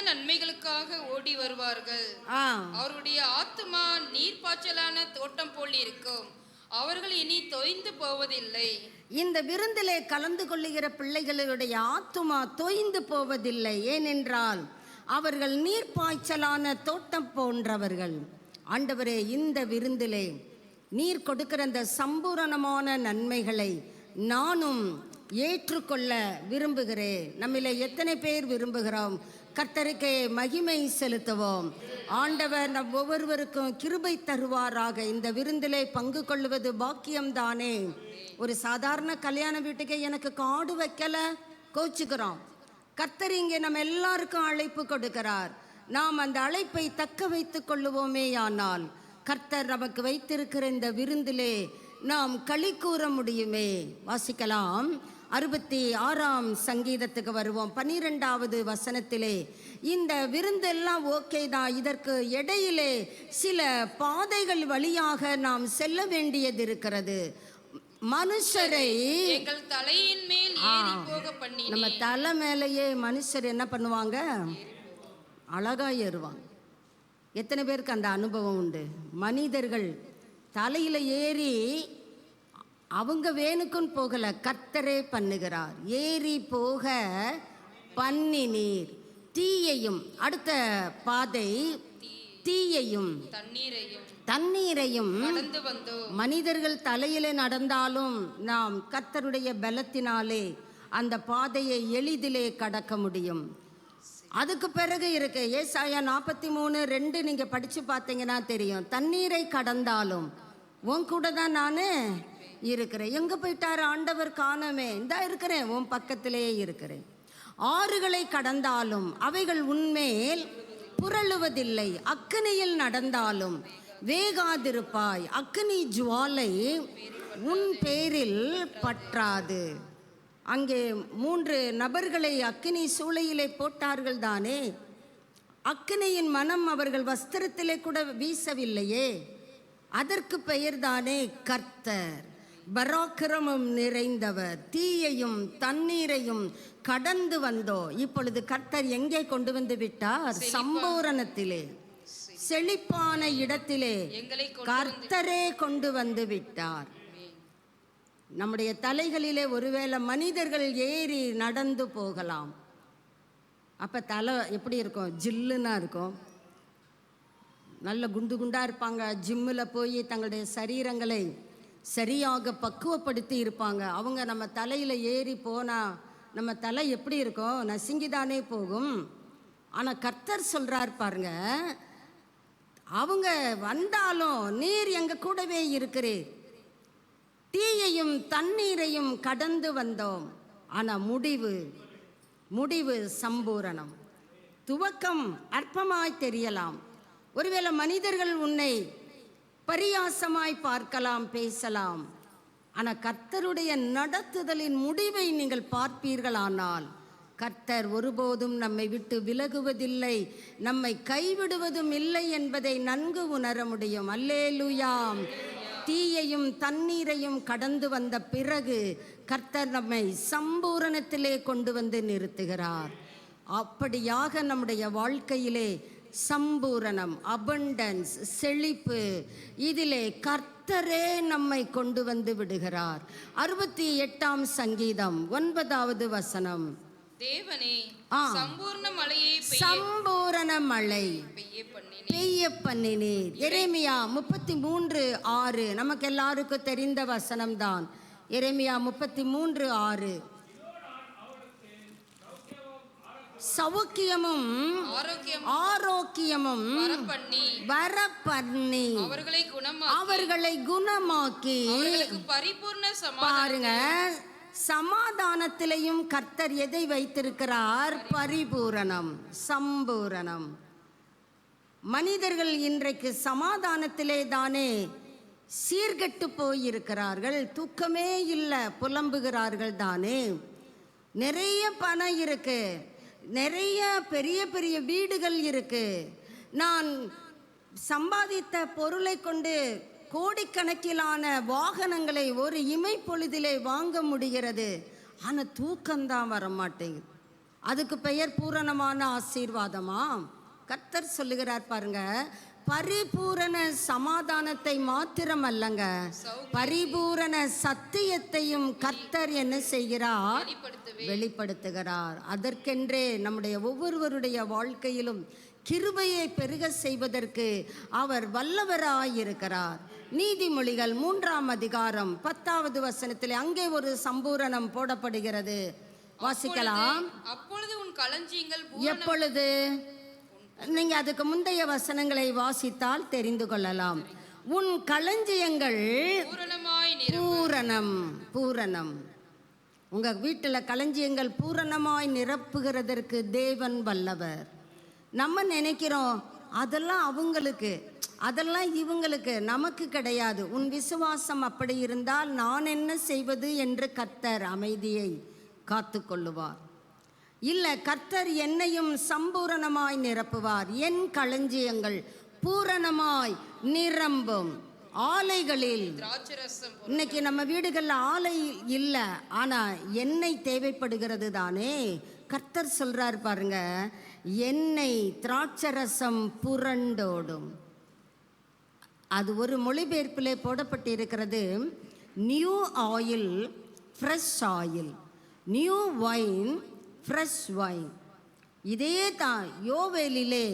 நன்மைகளுக்காக ஓடி வருவார்கள். அவருடைய ஆத்துமா நீர்ப்பாய்ச்சலான தோட்டம் போல் இருக்கும். அவர்கள் இனி தொய்ந்து போவதில்லை. இந்த விருந்திலே கலந்து கொள்ளுகிற பிள்ளைகளுடைய ஆத்துமா தொய்ந்து போவதில்லை. ஏனென்றால் அவர்கள் நீர்ப்பாய்ச்சலான தோட்டம் போன்றவர்கள். ஆண்டவரே, இந்த விருந்திலே நீர் கொடுக்கிற அந்த சம்பூரணமான நன்மைகளை நானும் ஏற்றுக்கொள்ள விரும்புகிறேன். நம்மிலே எத்தனை பேர் விரும்புகிறோம்? கர்த்தருக்கே மகிமை செலுத்துவோம். ஆண்டவர் நம் ஒவ்வொருவருக்கும் கிருபை தருவாராக. இந்த விருந்திலே பங்கு கொள்வது பாக்கியம்தானே. ஒரு சாதாரண கல்யாண வீட்டுக்கு எனக்கு கார்டு வைக்கல, கோச்சுக்கிறோம். கர்த்தர் இங்கே நம்ம எல்லாருக்கும் அழைப்பு கொடுக்கிறார். நாம் அந்த அழைப்பை தக்க வைத்துக் கொள்ளுவோமே. ஆனால் கர்த்தர் நமக்கு வைத்திருக்கிற இந்த விருந்திலே நாம் களி கூற முடியுமே. வாசிக்கலாம். 66ஆம் சங்கீதத்துக்கு வருவோம். 12வது வசனத்திலே இந்த விருந்தெல்லாம் ஓகே தான், இதற்கு இடையிலே சில பாதைகள் வழியாக நாம் செல்ல வேண்டியது இருக்கிறது. மனுஷரை எங்கள் தலையின் மேல் ஏறி போக பண்ணி, நம்ம தலை மேலேயே மனுஷர் என்ன பண்ணுவாங்க? அழகா ஏறுவாங்க. எத்தனை பேருக்கு அந்த அனுபவம் உண்டு? மனிதர்கள் தலையில ஏறி, அவங்க வேணுக்குன்னு போகல, கர்த்தரே பண்ணுகிறார். ஏறி போக பண்ணினீர் தீயையும், அடுத்த பாதை தீயையும் தண்ணீரையும் நடந்து வந்தோம். மனிதர்கள் தலையிலே நடந்தாலும் நாம் கர்த்தருடைய பலத்தினாலே அந்த பாதையை எளிதிலே கடக்க முடியும். அதுக்கு பிறகு இருக்கு ஏசாயா 43:2 நீங்க படிச்சு பார்த்தீங்கன்னா தெரியும். தண்ணீரை கடந்தாலும் உன் கூட தான் நான் இருக்கிறேன். எங்க போயிட்டாரு ஆண்டவர்? காணமே. இந்தா இருக்கிறேன், உன் பக்கத்திலேயே இருக்கிறேன். ஆறுகளை கடந்தாலும் அவைகள் உன்மேல் புரளுவதில்லை. அக்கினியில் நடந்தாலும் வேகாதிருப்பாய். அக்கினி ஜுவாலை உன் பேரில் பற்றாது. அங்கே 3 நபர்களை அக்கினி சூளையிலே போட்டார்கள் தானே. அக்கினியின் மனம் அவர்கள் வஸ்திரத்திலே கூட வீசவில்லையே. அதற்கு பெயர்தானே கர்த்தர். பராக்கிரமம் நிறைந்தவர். தீயையும் தண்ணீரையும் கடந்து வந்தோ. இப்பொழுது கர்த்தர் எங்கே கொண்டு வந்து விட்டார்? சம்பூரணத்திலே, செழிப்பான இடத்திலே கர்த்தரே கொண்டு வந்து விட்டார். நம்முடைய தலைகளிலே ஒருவேளை மனிதர்கள் ஏறி நடந்து போகலாம். அப்போ தலை எப்படி இருக்கும்? ஜில்லுன்னா இருக்கும். நல்ல குண்டு குண்டாக இருப்பாங்க. ஜிம்மில் போய் தங்களுடைய சரீரங்களை சரியாக பக்குவப்படுத்தி இருப்பாங்க. அவங்க நம்ம தலையில் ஏறி போனால் நம்ம தலை எப்படி இருக்கும்? நசுங்கிதானே போகும். ஆனால் கர்த்தர் சொல்கிறார் பாருங்க, அவங்க வந்தாலும் நீர் எங்கள் கூடவே இருக்கிறீர். தீயையும் தண்ணீரையும் கடந்து வந்தோம், ஆனால் முடிவு சம்பூரணம். துவக்கம் அற்பமாய் தெரியலாம். ஒருவேளை மனிதர்கள் உன்னை பரியாசமாய் பார்க்கலாம், பேசலாம். ஆனால் கர்த்தருடைய நடத்துதலின் முடிவை நீங்கள் பார்ப்பீர்களானால் கர்த்தர் ஒருபோதும் நம்மை விட்டு விலகுவதில்லை, நம்மை கைவிடுவதும் இல்லை என்பதை நன்கு உணர முடியும். அல்லேலூயா. தீயையும் தண்ணீரையும் கடந்து வந்த பிறகு கர்த்தர் நம்மை சம்பூரணத்திலே கொண்டு வந்து நிறுத்துகிறார். அப்படியாக நம்முடைய வாழ்க்கையிலே சம்பூரணம், அபண்டன்ஸ், செழிப்பு, இதிலே கர்த்தரே நம்மை கொண்டு வந்து விடுகிறார். 68ஆம் சங்கீதம் 9வது வசனம். தேவனே, சம்பூரண மழை பெய்ய பண்ணினீர். எரேமியா 33:6 நமக்கு எல்லாருக்கும் தெரிந்த வசனம்தான். எரேமியா 33:6. சௌக்கியமும் ஆரோக்கியமும் வரப்பண்ணி அவர்களை குணமாக்கி பாருங்க. சமாதானத்திலையும் கர்த்தர் எதை வைத்திருக்கிறார்? பரிபூரணம், சம்பூரணம். மனிதர்கள் இன்றைக்கு சமாதானத்திலே தானே சீர்கெட்டு போயிருக்கிறார்கள். தூக்கமே இல்லை, புலம்புகிறார்கள் தானே. நிறைய பணம் இருக்கு, நிறைய பெரிய பெரிய வீடுகள் இருக்கு, நான் சம்பாதித்த பொருளை கொண்டு கோடிக்கணக்கிலான வாகனங்களை ஒரு இமைப்பொழுதிலே வாங்க முடிகிறது. ஆனால் தூக்கம்தான் வர மாட்டேங்குது. அதுக்கு பெயர் பூரணமான ஆசீர்வாதமா? கர்த்தர் சொல்லுகிறார் பாருங்க, பரிபூரண சமாதானத்தை மாத்திரம் அல்லங்க, பரிபூரண சத்தியத்தையும் கர்த்தர் என்ன செய்கிறார்? வெளிப்படுத்துகிறார். அதற்கென்றே நம்முடைய ஒவ்வொருவருடைய வாழ்க்கையிலும் கிருபையை பெருக செய்வதற்கு அவர் வல்லவராயிருக்கிறார். நீதிமொழிகள் 3ஆம் அதிகாரம் 10வது வசனத்திலே அங்கே ஒரு சம்பூரணம் போடப்படுகிறது. வாசிக்கலாம். அப்பொழுது உன் களஞ்சியங்கள் எப்பொழுது? நீங்க அதுக்கு முந்தைய வசனங்களை வாசித்தால் தெரிந்து கொள்ளலாம். உன் களஞ்சியங்கள் பூரணம். உங்க வீட்டில் களஞ்சியங்கள் பூரணமாய் நிரப்புகிறதற்கு தேவன் வல்லவர். நம்ம நினைக்கிறோம் அதெல்லாம் அவங்களுக்கு, அதெல்லாம் இவங்களுக்கு, நமக்கு கிடையாது. உன் விசுவாசம் அப்படி இருந்தால் நான் என்ன செய்வது என்று கர்த்தர் அமைதியை காத்து கொள்ளுவார். இல்லை, கர்த்தர் என்னையும் சம்பூரணமாய் நிரப்புவார். என் களஞ்சியங்கள் பூரணமாய் நிரம்பும். ஆலைகளில் இன்னைக்கு நம்ம வீடுகளில் ஆலை இல்லை, ஆனால் எண்ணெய் தேவைப்படுகிறது தானே. கர்த்தர் சொல்றார் பாருங்க, எண்ணெய் திராட்சரசம் புரண்டோடும். அது ஒரு மொழிபெயர்ப்பிலே போடப்பட்டு இருக்கிறது. New oil fresh oil, new wine fresh wine. இதே தான் யோவேலிலே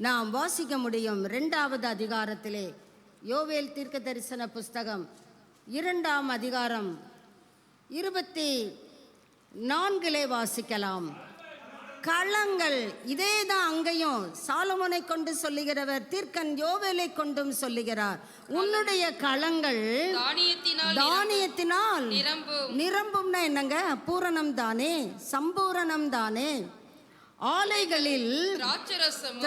நாம் வாசிக்க முடியும். 2வது அதிகாரத்திலே, யோவேல் தீர்க்க தரிசன புஸ்தகம் 2ஆம் அதிகாரம் 24 வாசிக்கலாம். களங்கள் இதே தான். அங்கேயும் சாலமோனை கொண்டு சொல்லுகிறவர், தீர்க்கன் யோவேலை கொண்டும் சொல்லுகிறார். உன்னுடைய களங்கள் தானியத்தினால் நிரம்பும்னா என்னங்க? பூரணம் தானே, சம்பூரணம் தானே. ஆலைகளில்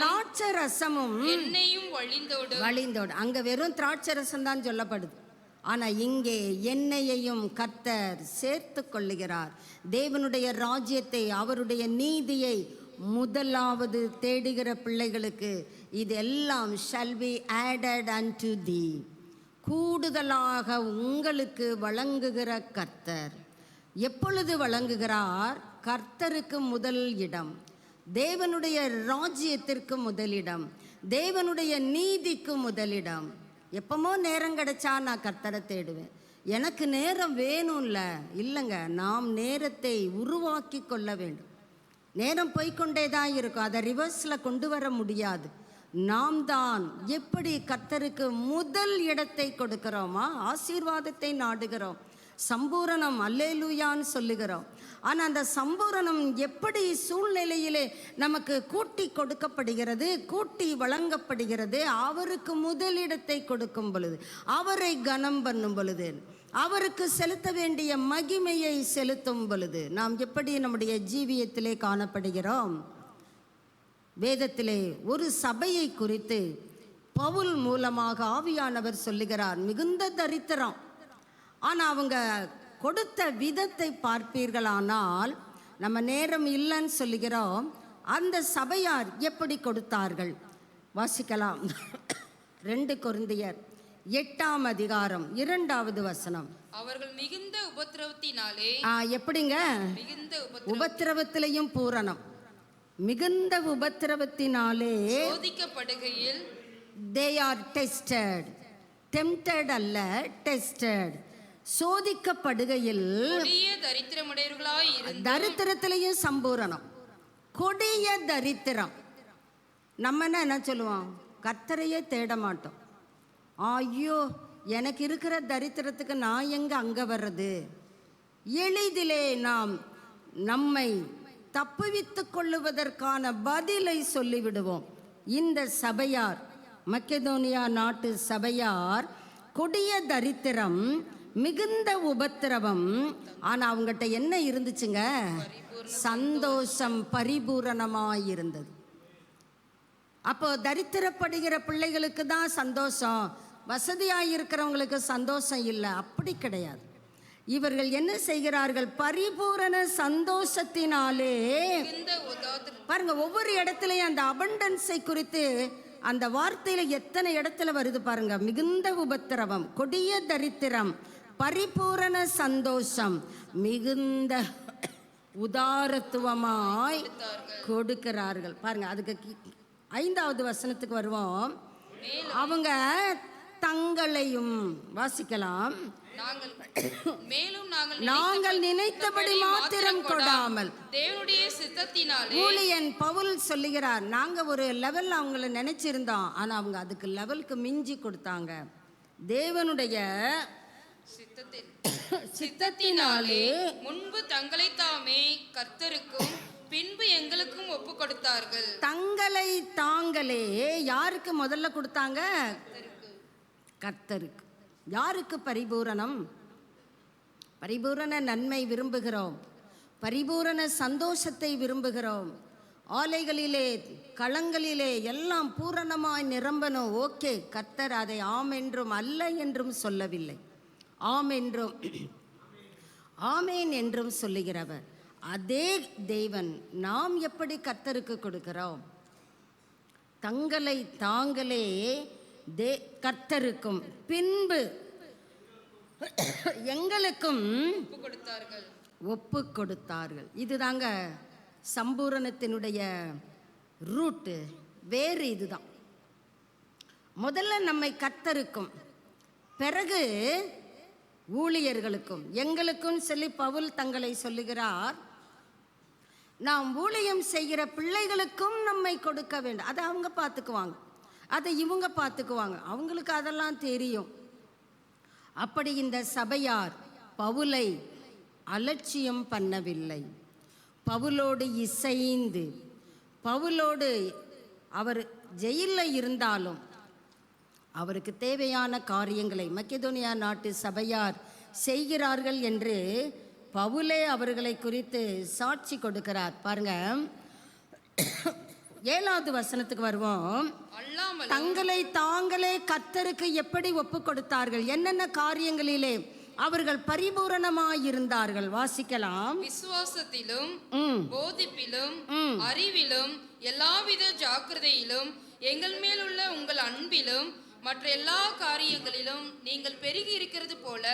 திராட்சரசமும் வழிந்தோடு. அங்க வெறும் திராட்சரசம் தான் சொல்லப்படுது, ஆனா இங்கே எண்ணெயையும் கர்த்தர் சேர்த்து கொள்ளுகிறார். தேவனுடைய ராஜ்யத்தை, அவருடைய நீதியை முதலாவது தேடுகிற பிள்ளைகளுக்கு இதெல்லாம் shall be added unto thee, கூடுதலாக உங்களுக்கு வழங்குகிற கர்த்தர். எப்பொழுது வழங்குகிறார்? கர்த்தருக்கு முதல் இடம், தேவனுடைய ராஜ்யத்திற்கு முதலிடம், தேவனுடைய நீதிக்கு முதலிடம். எப்பமோ நேரம் கிடைச்சா நான் கர்த்தரை தேடுவேன், எனக்கு நேரம் வேணும்ல, இல்லைங்க, நாம் நேரத்தை உருவாக்கி கொள்ள வேண்டும். நேரம் போய்க்கொண்டே தான் இருக்கும், அதை ரிவர்ஸில் கொண்டு வர முடியாது. நாம் தான் எப்படி கர்த்தருக்கு முதல் இடத்தை கொடுக்கிறோமா, ஆசீர்வாதத்தை நாடுகிறோம், சம்பூரணம் அல்லேலூயான்னு சொல்லுகிறோம். ஆனால் அந்த சம்பூரணம் எப்படி சூழ்நிலையிலே நமக்கு கூட்டி கொடுக்கப்படுகிறது, கூட்டி வழங்கப்படுகிறது? அவருக்கு முதலிடத்தை கொடுக்கும் பொழுது, அவரை கனம் பண்ணும் பொழுது, அவருக்கு செலுத்த வேண்டிய மகிமையை செலுத்தும் பொழுது நாம் எப்படி நம்முடைய ஜீவியத்திலே காணப்படுகிறோம்? வேதத்திலே ஒரு சபையை குறித்து பவுல் மூலமாக ஆவியானவர் சொல்லுகிறார், மிகுந்த தரித்திரம். ஆனால் அவங்க கொடுத்த விதத்தை பார்ப்பீர்களானால், நம்ம நேரம் இல்லைன்னு சொல்லுகிறோம், அந்த சபையார் எப்படி கொடுத்தார்கள் வாசிக்கலாம். 2 கொரிந்தியர் 8ஆம் அதிகாரம் 2வது வசனம். அவர்கள் மிகுந்த உபத்திரவத்தினாலே, எப்படிங்க? மிகுந்த உபத்திரவத்திலையும் பூரணம். மிகுந்த உபத்திரவத்தினாலே சோதிக்கப்படுகையில், they are tested, tempted அல்ல, tested, சோதிக்கப்படுகையில் கொடிய தரித்திரமுடையவர்களாய் இருந்து, தரித்திரத்திலையும் சம்பூரணம், கொடிய தரித்திரம். நம்ம என்ன சொல்லுவோம்? கர்த்தரையே தேட மாட்டோம். ஐயோ, எனக்கு இருக்கிற தரித்திரத்துக்கு நான் எங்க அங்க வர்றது? எளிதிலே நாம் நம்மை தப்புவித்து கொள்ளுவதற்கான பதிலை சொல்லிவிடுவோம். இந்த சபையார், மக்கெதோனியா நாட்டு சபையார், கொடிய தரித்திரம், மிகுந்த உபத்திரவம். ஆனால் அவங்ககிட்ட என்ன இருந்துச்சுங்க? சந்தோஷம் பரிபூரணமாயிருந்தது. அப்போ தரித்திரப்படுகிற பிள்ளைகளுக்கு தான் சந்தோஷம், வசதியாக இருக்கிறவங்களுக்கு சந்தோஷம் இல்லை, அப்படி கிடையாது. இவர்கள் என்ன செய்கிறார்கள்? பரிபூரண சந்தோஷத்தினாலே பாருங்க, ஒவ்வொரு இடத்துலையும் அந்த அபண்டன்ஸை குறித்து அந்த வார்த்தையில எத்தனை இடத்துல வருது பாருங்க. மிகுந்த உபத்திரவம், கொடிய தரித்திரம், பரிபூரண சந்தோஷம், மிகுந்த உதாரத்துவமாய் கொடுக்கிறார்கள். பாருங்க, அதுக்கு 5வது வசனத்துக்கு வருவோம். அவங்க தங்களையும் வாசிக்கலாம். நாங்கள் நினைத்தபடி மாத்திரம் கொடாமல், தேவனுடைய சித்தத்தினாலே, ஊழியன் பவுல் சொல்லுகிறார், நாங்க ஒரு லெவல் அவங்கள நினைச்சிருந்தோம், ஆனா அவங்க அதுக்கு லெவலுக்கு மிஞ்சி கொடுத்தாங்க. தேவனுடைய சித்தத்தினாலே முன்பு தங்களை தாமே கர்த்தருக்கும் பின்பு எங்களுக்கும் ஒப்பு கொடுத்தார்கள். தங்களை தாங்களே யாருக்கு முதல்ல கொடுத்தாங்க? கர்த்தருக்கு. யாருக்கு பரிபூரணம்? பரிபூரண நன்மை விரும்புகிறோம், பரிபூரண சந்தோஷத்தை விரும்புகிறோம். ஆலைகளிலே களங்களிலே எல்லாம் பூரணமாய் நிரம்பணும். ஓகே, கர்த்தர் அதை ஆம் என்றும் அல்ல என்றும் சொல்லவில்லை, ஆம் என்றும் ஆமேன் என்றும் சொல்லுகிறவர் அதே தேவன். நாம் எப்படி கர்த்தருக்கு கொடுக்கிறோம்? தங்களை தாங்களே கர்த்தருக்கும் பின்பு எங்களுக்கும் ஒப்பு கொடுத்தார்கள். இதுதாங்க சம்பூரணத்தினுடைய ரூட்டு, வேறு இதுதான். முதல்ல நம்மை கர்த்தருக்கும், பிறகு ஊழியர்களுக்கும், எங்களுக்கும் சொல்லி பவுல் தங்களை சொல்லுகிறார். நாம் ஊழியம் செய்கிற பிள்ளைகளுக்கும் நம்மை கொடுக்க வேண்டும். அதை அவங்க பார்த்துக்குவாங்க, அதை இவங்க பார்த்துக்குவாங்க, அவங்களுக்கு அதெல்லாம் தெரியும். அப்படி இந்த சபையார் பவுலை அலட்சியம் பண்ணவில்லை. பவுலோடு இசைந்து, பவுலோடு அவர் ஜெயிலில் இருந்தாலும் அவருக்கு தேவையான காரியங்களை மக்கெதோனியா நாட்டு சபையார் செய்கிறார்கள் என்று பவுலே அவர்களை குறித்து சாட்சி கொடுக்கிறார். பாருங்க, 7வது வசனத்துக்கு வருவோம். தங்களை தாங்களே கர்த்தருக்கு எப்படி ஒப்பு கொடுத்தார்கள், என்னென்ன காரியங்களிலே அவர்கள் பரிபூரணமாயிருந்தார்கள் வாசிக்கலாம். விசுவாசத்திலும், போதிப்பிலும், அறிவிலும், எல்லாவித ஜாக்கிரதையிலும், எங்கள் மேலுள்ள உங்கள் அன்பிலும், மற்ற எல்லா காரியங்களிலும் நீங்கள் பெருகி இருக்கிறது போல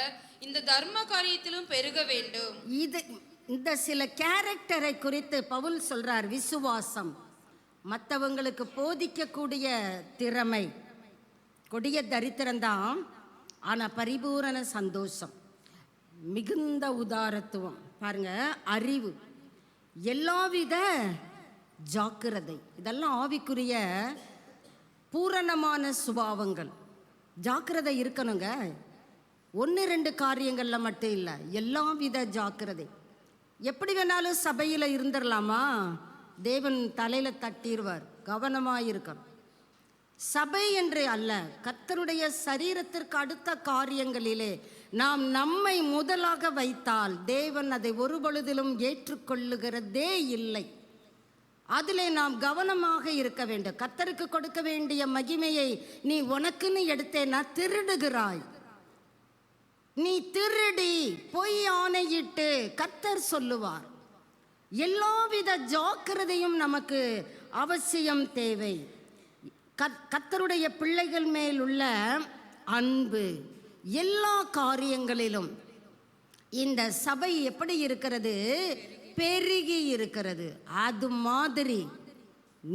இந்த தர்ம காரியத்திலும் பெருக வேண்டும். இந்த சில கேரக்டரை குறித்து பவுல் சொல்றார். விசுவாசம், மற்றவங்களுக்கு போதிக்கக்கூடிய திறமை, கொடிய தரித்திரம்தான், ஆனால் பரிபூரண சந்தோஷம். மிகுந்த உதாரத்துவம், பாருங்க, அறிவு, எல்லாவித ஜாக்கிரதை, இதெல்லாம் ஆவிக்குரிய பூரணமான சுபாவங்கள். ஜாக்கிரதை இருக்கணுங்க. 1-2 காரியங்களில் மட்டும் இல்லை, எல்லா வித ஜாக்கிரதை. எப்படி வேணாலும் சபையில் இருந்துடலாமா? தேவன் தலையில் தட்டிடுவார். கவனமாக இருக்கணும். சபை என்று அல்ல, கர்த்தருடைய சரீரத்திற்கு அடுத்த காரியங்களிலே நாம் நம்மை முதலாக வைத்தால் தேவன் அதை ஒரு பொழுதிலும் ஏற்றுக்கொள்ளுகிறதே இல்லை. அதிலே நாம் கவனமாக இருக்க வேண்டும். கர்த்தருக்கு கொடுக்க வேண்டிய மகிமையை நீ உனக்குன்னு எடுத்தேன்னா திருடுகிறாய். நீ திருடி பொய் ஆணையிட்டு கர்த்தர் சொல்லுவார். எல்லாவித ஜாக்கிரதையும் நமக்கு அவசியம் தேவை. கர்த்தருடைய பிள்ளைகள் மேல் உள்ள அன்பு எல்லா காரியங்களிலும் இந்த சபை எப்படி இருக்கிறது? பெருகி இருக்கிறது. அது மாதிரி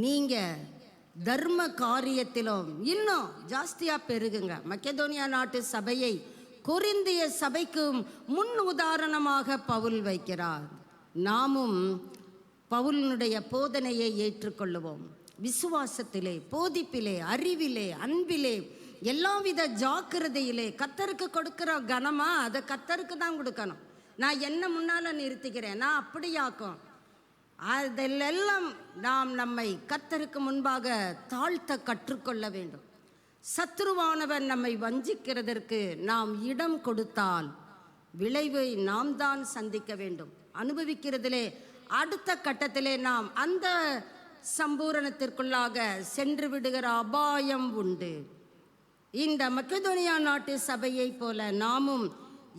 நீங்க தர்ம காரியத்திலும் இன்னும் ஜாஸ்தியா பெருகுங்க. மக்கெதோனியா நாட்டு சபையை கொரிந்திய சபைக்கு முன் உதாரணமாக பவுல் வைக்கிறார். நாமும் பவுலினுடைய போதனையை ஏற்றுக்கொள்ளுவோம். விசுவாசத்திலே, போதிப்பிலே, அறிவிலே, அன்பிலே, எல்லாவித ஜாக்கிரதையிலே கர்த்தருக்கு கொடுக்கிற கனமா அதை கர்த்தருக்கு தான் கொடுக்கணும். நான் என்ன முன்னால் நிறுத்திக்கிறேன், நான் அப்படியாக்கும். அதெல்லாம் நாம் நம்மை கர்த்தருக்கு முன்பாக தாழ்த்த கற்றுக்கொள்ள வேண்டும். சத்ருவானவன் நம்மை வஞ்சிக்கிறதற்கு நாம் இடம் கொடுத்தால் விளைவை நாம் தான் சந்திக்க வேண்டும். அனுபவிக்கிறதிலே அடுத்த கட்டத்திலே நாம் அந்த சம்பூரணத்திற்குள்ளாக சென்று விடுகிற அபாயம் உண்டு. இந்த மக்கெதோனியா நாட்டு சபையை போல நாமும்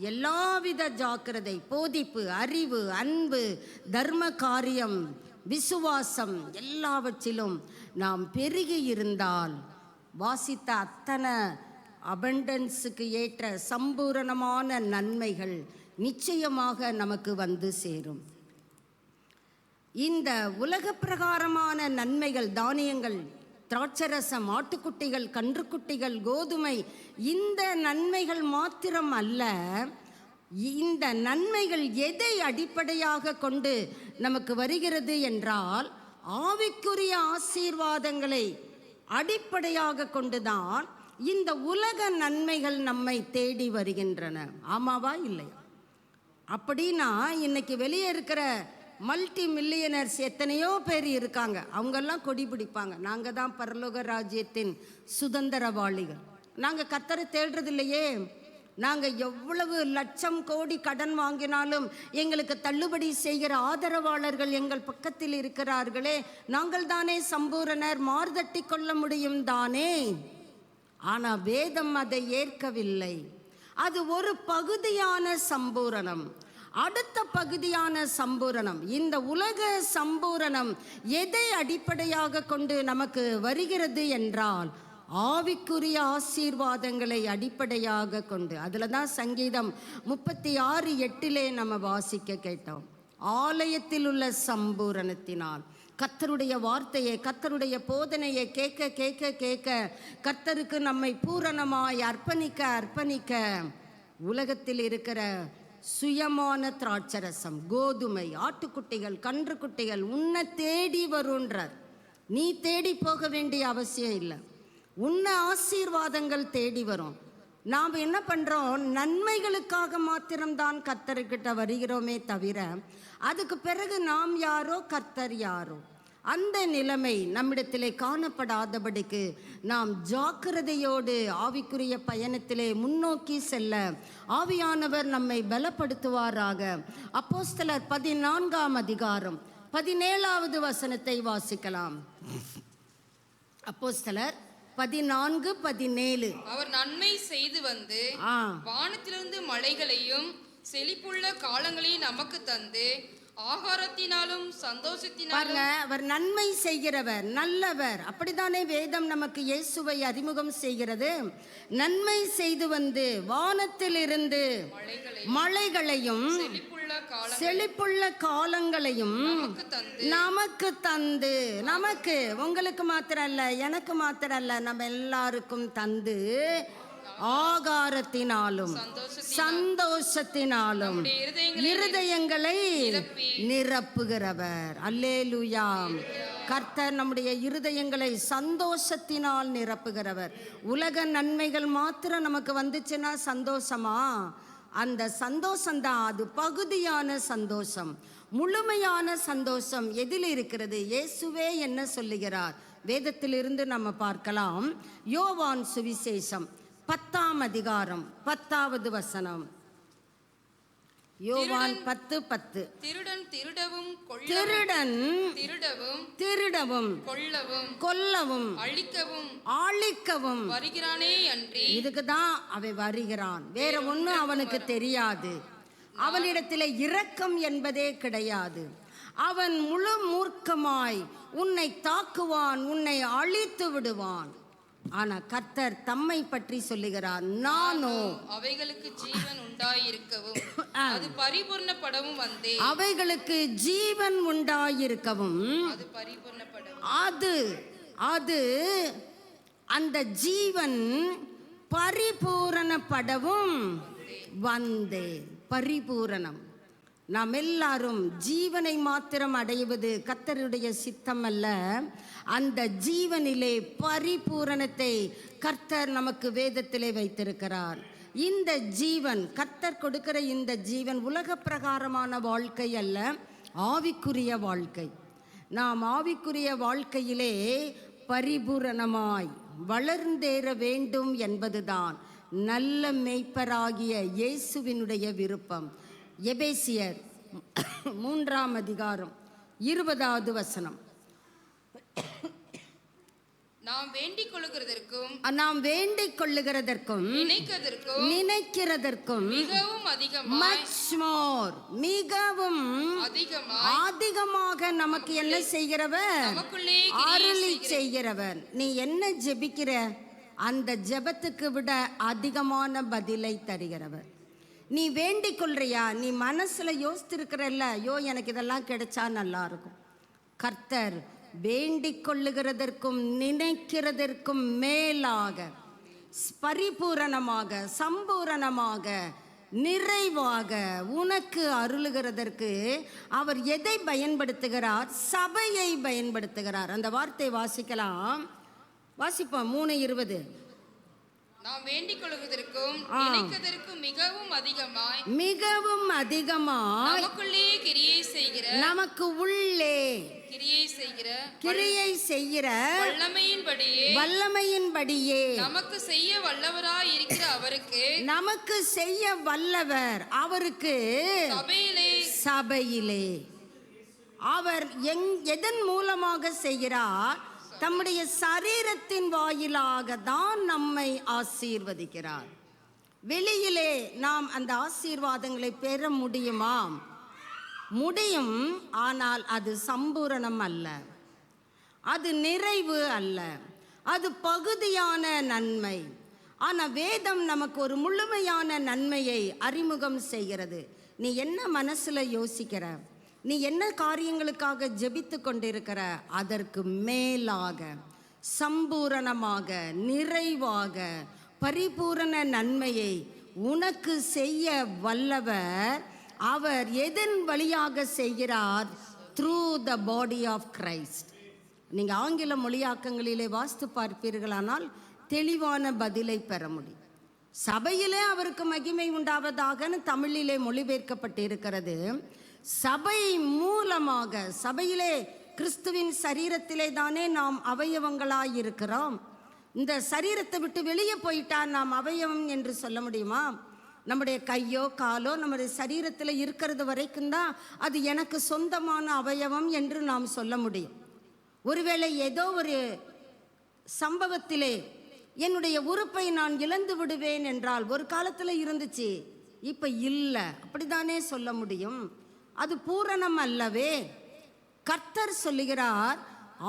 எல்லாவித ஜாக்கிரதை, போதிப்பு, அறிவு, அன்பு, தர்ம காரியம், விசுவாசம் எல்லாவற்றிலும் நாம் பெருகி இருந்தால் வாசித்த அத்தனை அபண்டன்ஸுக்கு ஏற்ற சம்பூரணமான நன்மைகள் நிச்சயமாக நமக்கு வந்து சேரும். இந்த உலக பிரகாரமான நன்மைகள், தானியங்கள், திராட்சரசம், ஆட்டுக்குட்டிகள், கன்றுக்குட்டிகள், கோதுமை, இந்த நன்மைகள் மாத்திரம் அல்ல. இந்த நன்மைகள் எதை அடிப்படையாக கொண்டு நமக்கு வருகிறது என்றால் ஆவிக்குரிய ஆசீர்வாதங்களை அடிப்படையாக கொண்டுதான் இந்த உலக நன்மைகள் நம்மை தேடி வருகின்றன. ஆமாவா இல்லையா? அப்படின்னா இன்னைக்கு வெளியே இருக்கிற மல்டி மில்லியனர்ஸ் எத்தனையோ பேர் இருக்காங்க. அவங்கெல்லாம் கொடி பிடிப்பாங்க, நாங்கள் தான் பரலோக ராஜ்யத்தின் சுதந்திரவாளிகள். நாங்கள் கர்த்தரை தேடுறது இல்லையே. நாங்கள் எவ்வளவு லட்சம் கோடி கடன் வாங்கினாலும் எங்களுக்கு தள்ளுபடி செய்கிற ஆதரவாளர்கள் எங்கள் பக்கத்தில் இருக்கிறார்களே, நாங்கள் தானே சம்பூரணர், மார்தட்டி கொள்ள முடியும் தானே. ஆனால் வேதம் அதை ஏற்கவில்லை. அது ஒரு பகுதியான சம்பூரணம். அடுத்த பகுதியான சம்பூரணம், இந்த உலக சம்பூரணம் எதை அடிப்படையாக கொண்டு நமக்கு வருகிறது என்றால் ஆவிக்குரிய ஆசீர்வாதங்களை அடிப்படையாக கொண்டு. அதில் தான் சங்கீதம் 36:8 நம்ம வாசிக்க கேட்டோம். ஆலயத்தில் உள்ள சம்பூரணத்தினால் கர்த்தருடைய வார்த்தையை, கர்த்தருடைய போதனையை கேட்க கேட்க கேட்க கர்த்தருக்கு நம்மை பூரணமாய் அர்ப்பணிக்க அர்ப்பணிக்க உலகத்தில் இருக்கிற சுயமான திராட்சரசம், கோதுமை, ஆட்டுக்குட்டிகள், கன்றுக்குட்டிகள் உன்னை தேடி வருன்றார். நீ தேடி போக வேண்டிய அவசியம் இல்லை. உன்னை ஆசீர்வாதங்கள் தேடி வரும். நாம் என்ன பண்ணுறோம்? நன்மைகளுக்காக மாத்திரம்தான் கர்த்தர்கிட்ட வருகிறோமே தவிர அதுக்கு பிறகு நாம் யாரோ கர்த்தர் யாரோ அந்த நிலைமை நம்மிடத்திலே காணப்படாதபடிக்கு நாம் ஜாக்கிரதையோடு ஆவிக்குரிய பயணத்திலே முன்னோக்கி செல்ல ஆவியானவர் நம்மை பலப்படுத்துவாராக. அப்போஸ்தலர் 14 17 வசனத்தை வாசிக்கலாம். அப்போஸ்தலர் 14:17. அவர் நன்மை செய்து வந்து வானத்திலிருந்து மழைகளையும் செழிப்புள்ள காலங்களையும் நமக்கு தந்து ஆகாரத்தினாலும் சந்தோஷத்தினாலும். அவர் நன்மை செய்கிறவர், நல்லவர். அப்படித்தானே வேதம் நமக்கு இயேசுவை அறிமுகம் செய்கிறது. நன்மை செய்து வந்து வானத்திலிருந்து மழைகளையும் செழிப்புள்ள காலங்களையும் நமக்கு தந்து, நமக்கு, உங்களுக்கு மாத்திரம் அல்ல, எனக்கு மாத்திரம் அல்ல, நம்ம எல்லாருக்கும் தந்து ஆகாரத்தினாலும் சந்தோஷத்தினாலும் இருதயங்களை நிரப்புகிறவர். அல்லேலூயா. கர்த்தர் நம்முடைய இருதயங்களை சந்தோஷத்தினால் நிரப்புகிறவர். உலக நன்மைகள் மாத்திரம் நமக்கு வந்துச்சுன்னா சந்தோஷமா? அந்த சந்தோஷம்தான், அது பகுதியான சந்தோஷம். முழுமையான சந்தோஷம் எதில் இருக்கிறது? இயேசுவே என்ன சொல்லுகிறார்? வேதத்திலிருந்து நம்ம பார்க்கலாம். யோவான் சுவிசேஷம் 10ஆம் அதிகாரம் 10வது வசனம். யோவான் 10:10. திருடன் திருடவும் கொல்லவும் அழிக்கவும் வருகிறானே அன்றி. இதுக்கு தான் அவன் வருகிறான். வேற ஒண்ணு அவனுக்கு தெரியாது. அவனிடத்தில் இரக்கம் என்பதே கிடையாது. அவன் முழு மூர்க்கமாய் உன்னை தாக்குவான், உன்னை அழித்து விடுவான். ஆனா கர்த்தர் தம்மை பற்றி சொல்லுகிறார், நானோ அவைகளுக்கு ஜீவன் உண்டாயிருக்கவும் அது பரிபூர்ணப்படவும் வந்தேன். அவைகளுக்கு ஜீவன் உண்டாயிருக்கவும் அது பரிபூர்ணப்படவும் அது அந்த ஜீவன் பரிபூரணப்படவும் வந்தேன். பரிபூரணம். நாம் எல்லாரும் ஜீவனை மாத்திரம் அடைவது கர்த்தருடைய சித்தம் அல்ல. அந்த ஜீவனிலே பரிபூரணத்தை கர்த்தர் நமக்கு வேதத்திலே வைத்திருக்கிறார். இந்த ஜீவன், கர்த்தர் கொடுக்கிற இந்த ஜீவன் உலக பிரகாரமான வாழ்க்கை அல்ல, ஆவிக்குரிய வாழ்க்கை. நாம் ஆவிக்குரிய வாழ்க்கையிலே பரிபூரணமாய் வளர்ந்தேற வேண்டும் என்பதுதான் நல்ல மேய்ப்பராகிய இயேசுவினுடைய விருப்பம். எபேசியர் 3ஆம் அதிகாரம் 20வது வசனம். நாம் வேண்டிக் கொள்ளுகிறதற்கும் நினைக்கிறதற்கும் மிகவும் அதிகமாக நமக்கு என்ன செய்கிறவர்? அருளி செய்கிறவர். நீ என்ன ஜெபிக்கிற அந்த ஜெபத்துக்கு விட அதிகமான பதிலை தருகிறவர். நீ வேண்டிக் கொள்றியா? நீ மனசுல யோசித்திருக்கிறல்ல, ஐயோ எனக்கு இதெல்லாம் கிடைச்சா நல்லா இருக்கும். கர்த்தர் வேண்டிக் கொள்ளுகிறதற்கும் நினைக்கிறதற்கும் மேலாக பரிபூரணமாக சம்பூரணமாக நிறைவாக உனக்கு அருளுகிறதற்கு அவர் எதை பயன்படுத்துகிறார்? சபையை பயன்படுத்துகிறார். அந்த வார்த்தை வாசிக்கலாம். வாசிப்போம். 3:20. நாம் வேண்டிக் கொள்வதற்கும் நினைக்கிறதற்கும் மிகவும் அதிகமாய் நமக்குள்ளே நமக்கு உள்ளே கிரியை செய்கிற வல்லமையின்படியே நமக்கு செய்ய வல்லவர் அவருக்கு சபையிலே அவர் எதன் மூலமாக செய்கிறார்? தம்முடைய சரீரத்தின் வாயிலாக தான் நம்மை ஆசீர்வதிக்கிறார். வெளியிலே நாம் அந்த ஆசீர்வாதங்களை பெற முடியுமா? முடியும். ஆனால் அது சம்பூரணம் அல்ல, அது நிறைவு அல்ல, அது பகுதியான நன்மை. ஆனால் வேதம் நமக்கு ஒரு முழுமையான நன்மையை அறிமுகம் செய்கிறது. நீ என்ன மனசுல யோசிக்கிற, நீ என்ன காரியங்களுக்காக ஜெபித்து கொண்டிருக்கிற, அதற்கு மேலாக சம்பூரணமாக நிறைவாக பரிபூரண நன்மையை உனக்கு செய்ய வல்லவர். அவர் எதன் வழியாக செய்கிறார்? Through the body of Christ. நீங்கள் ஆங்கில மொழியாக்கங்களிலே வாஸ்து பார்ப்பீர்களானால் தெளிவான பதிலை பெற முடியும். சபையிலே அவருக்கு மகிமை உண்டாவதாகன்னு தமிழிலே மொழிபெயர்க்கப்பட்டு இருக்கிறது. சபை மூலமாக, சபையிலே கிறிஸ்துவின் சரீரத்திலே தானே நாம் அவயவங்களாய் இருக்கிறோம். இந்த சரீரத்தை விட்டு வெளியே போயிட்டா நாம் அவயவம் என்று சொல்ல முடியுமா? நம்முடைய கையோ காலோ நம்முடைய சரீரத்தில் இருக்கிறது வரைக்கும் தான் அது எனக்கு சொந்தமான அவயவம் என்று நாம் சொல்ல முடியும். ஒருவேளை ஏதோ ஒரு சம்பவத்திலே என்னுடைய உறுப்பை நான் இழந்து விடுவேன் என்றால், ஒரு காலத்தில் இருந்துச்சு இப்போ இல்லை, அப்படித்தானே சொல்ல முடியும். அது பூரணம் அல்லவே. கர்த்தர் சொல்லுகிறார்,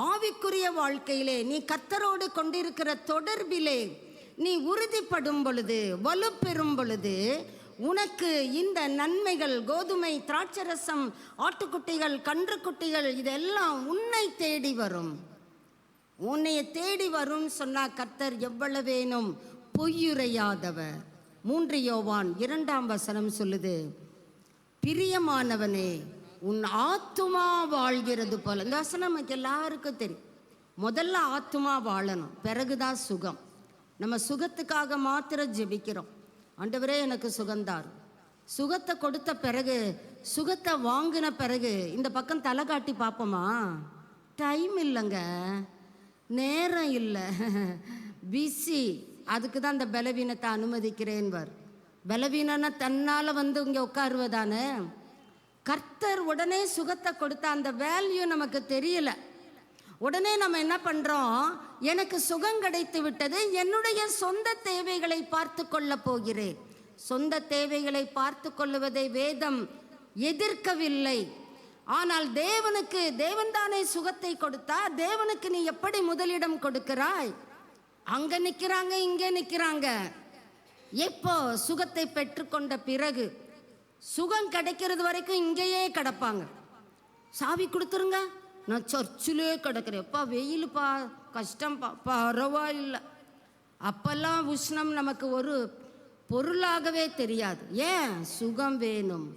ஆவிக்குரிய வாழ்க்கையிலே நீ கர்த்தரோடு கொண்டிருக்கிற தொடர்பிலே நீ உறுதிப்படும் பொழுது, வலுப்பெறும் பொழுது, உனக்கு இந்த நன்மைகள், கோதுமை, திராட்சரசம், ஆட்டுக்குட்டிகள், கன்றுக்குட்டிகள், இதெல்லாம் உன்னை தேடி வரும். உன்னை தேடி வரும் சொன்னா கர்த்தர் எவ்வளவேனும் பொய்யுரையாதவர். 3 யோவான் 2 சொல்லுது, பிரியமானவனே உன் ஆத்துமா வாழ்கிறது போல. இந்த வசனம் நமக்கு எல்லாருக்கும் தெரியும். முதல்ல ஆத்துமா வாழணும், பிறகுதான் சுகம். நம்ம சுகத்துக்காக மாத்திரம் ஜெபிக்கிறோம். ஆண்டவரே எனக்கு சுகந்தார். சுகத்தை கொடுத்த பிறகு, சுகத்தை வாங்கின பிறகு இந்த பக்கம் தலை காட்டி பார்ப்போமா? டைம் இல்லைங்க, நேரம் இல்லை, பிஸி. அதுக்கு தான் இந்த பலவீனத்தை அனுமதிக்கிறேன்வர். பலவீனன்னா தன்னால் வந்து இங்கே உட்காருவதானே. கர்த்தர் உடனே சுகத்தை கொடுத்த அந்த வேல்யூ நமக்கு தெரியல. உடனே நம்ம என்ன பண்ணுறோம்? எனக்கு சுகம் கிடைத்து விட்டது, என்னுடைய சொந்த தேவைகளை பார்த்து கொள்ள போகிறேன். சொந்த தேவைகளை பார்த்து கொள்ளுவதை வேதம் எதிர்க்கவில்லை. ஆனால் தேவன் தானே சுகத்தை கொடுத்தா, தேவனுக்கு நீ எப்படி முதலிடம் கொடுக்கிறாய்? அங்க நிக்கிறாங்க, இங்கே நிக்கிறாங்க. எப்போ சுகத்தை பெற்றுக்கொண்ட பிறகு, சுகம் கிடைக்கிறது வரைக்கும் இங்கேயே கிடப்பாங்க. சாவி கொடுத்துருங்க, நான் சர்ச்சிலே கிடக்கிறேன். எப்பா வெயிலுப்பா, கஷ்டம்ப்பா, பரவாயில்லை. அப்பெல்லாம் உஷ்ணம் நமக்கு ஒரு பொருளாகவே தெரியாது. ஏன்? சுகம் வேணும்.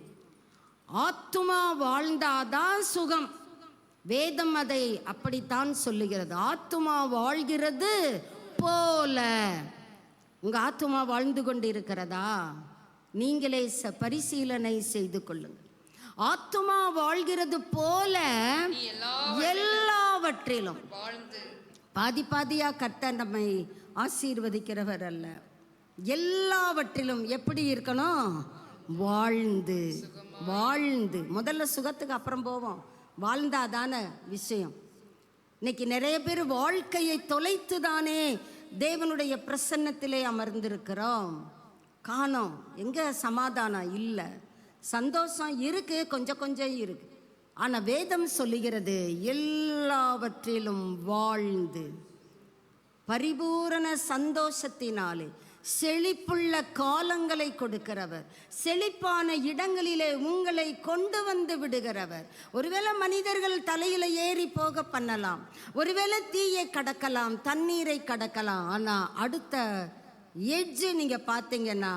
ஆத்துமா வாழ்ந்தாதான் சுகம். வேதம் அதை அப்படித்தான் சொல்லுகிறது. ஆத்துமா வாழ்கிறது போல. உங்க ஆத்துமா வாழ்ந்து கொண்டு இருக்கிறதா? நீங்களே பரிசீலனை செய்து கொள்ளுங்கள். ஆத்துமா வாழ்கிறது போல எல்லாவற்றிலும் பாதி பாதியா கர்த்தர் நம்மை ஆசீர்வதிக்கிறவர் அல்ல. எல்லாவற்றிலும் எப்படி இருக்கணும்? வாழ்ந்து வாழ்ந்து. முதல்ல சுகத்துக்கு அப்புறம் போவோம், வாழ்ந்தாதான விஷயம். இன்னைக்கு நிறைய பேர் வாழ்க்கையை தொலைத்து தானே தேவனுடைய பிரசன்னத்திலே அமர்ந்திருக்கிறோம். காணோம். எங்க சமாதானம் இல்லை, சந்தோஷம் இருக்கு, கொஞ்சம் கொஞ்சம் இருக்கு. ஆனா வேதம் சொல்லுகிறது எல்லாவற்றிலும் வாழ்ந்து பரிபூரண சந்தோஷத்தினாலே செழிப்புள்ள காலங்களை கொடுக்கிறவர், செழிப்பான இடங்களிலே உங்களை கொண்டு வந்து விடுகிறவர். ஒருவேளை மனிதர்கள் தலையில ஏறி போக பண்ணலாம், ஒருவேளை தீயை கடக்கலாம், தண்ணீரை கடக்கலாம். ஆனா அடுத்த எட்ஜ் நீங்க பார்த்தீங்கன்னா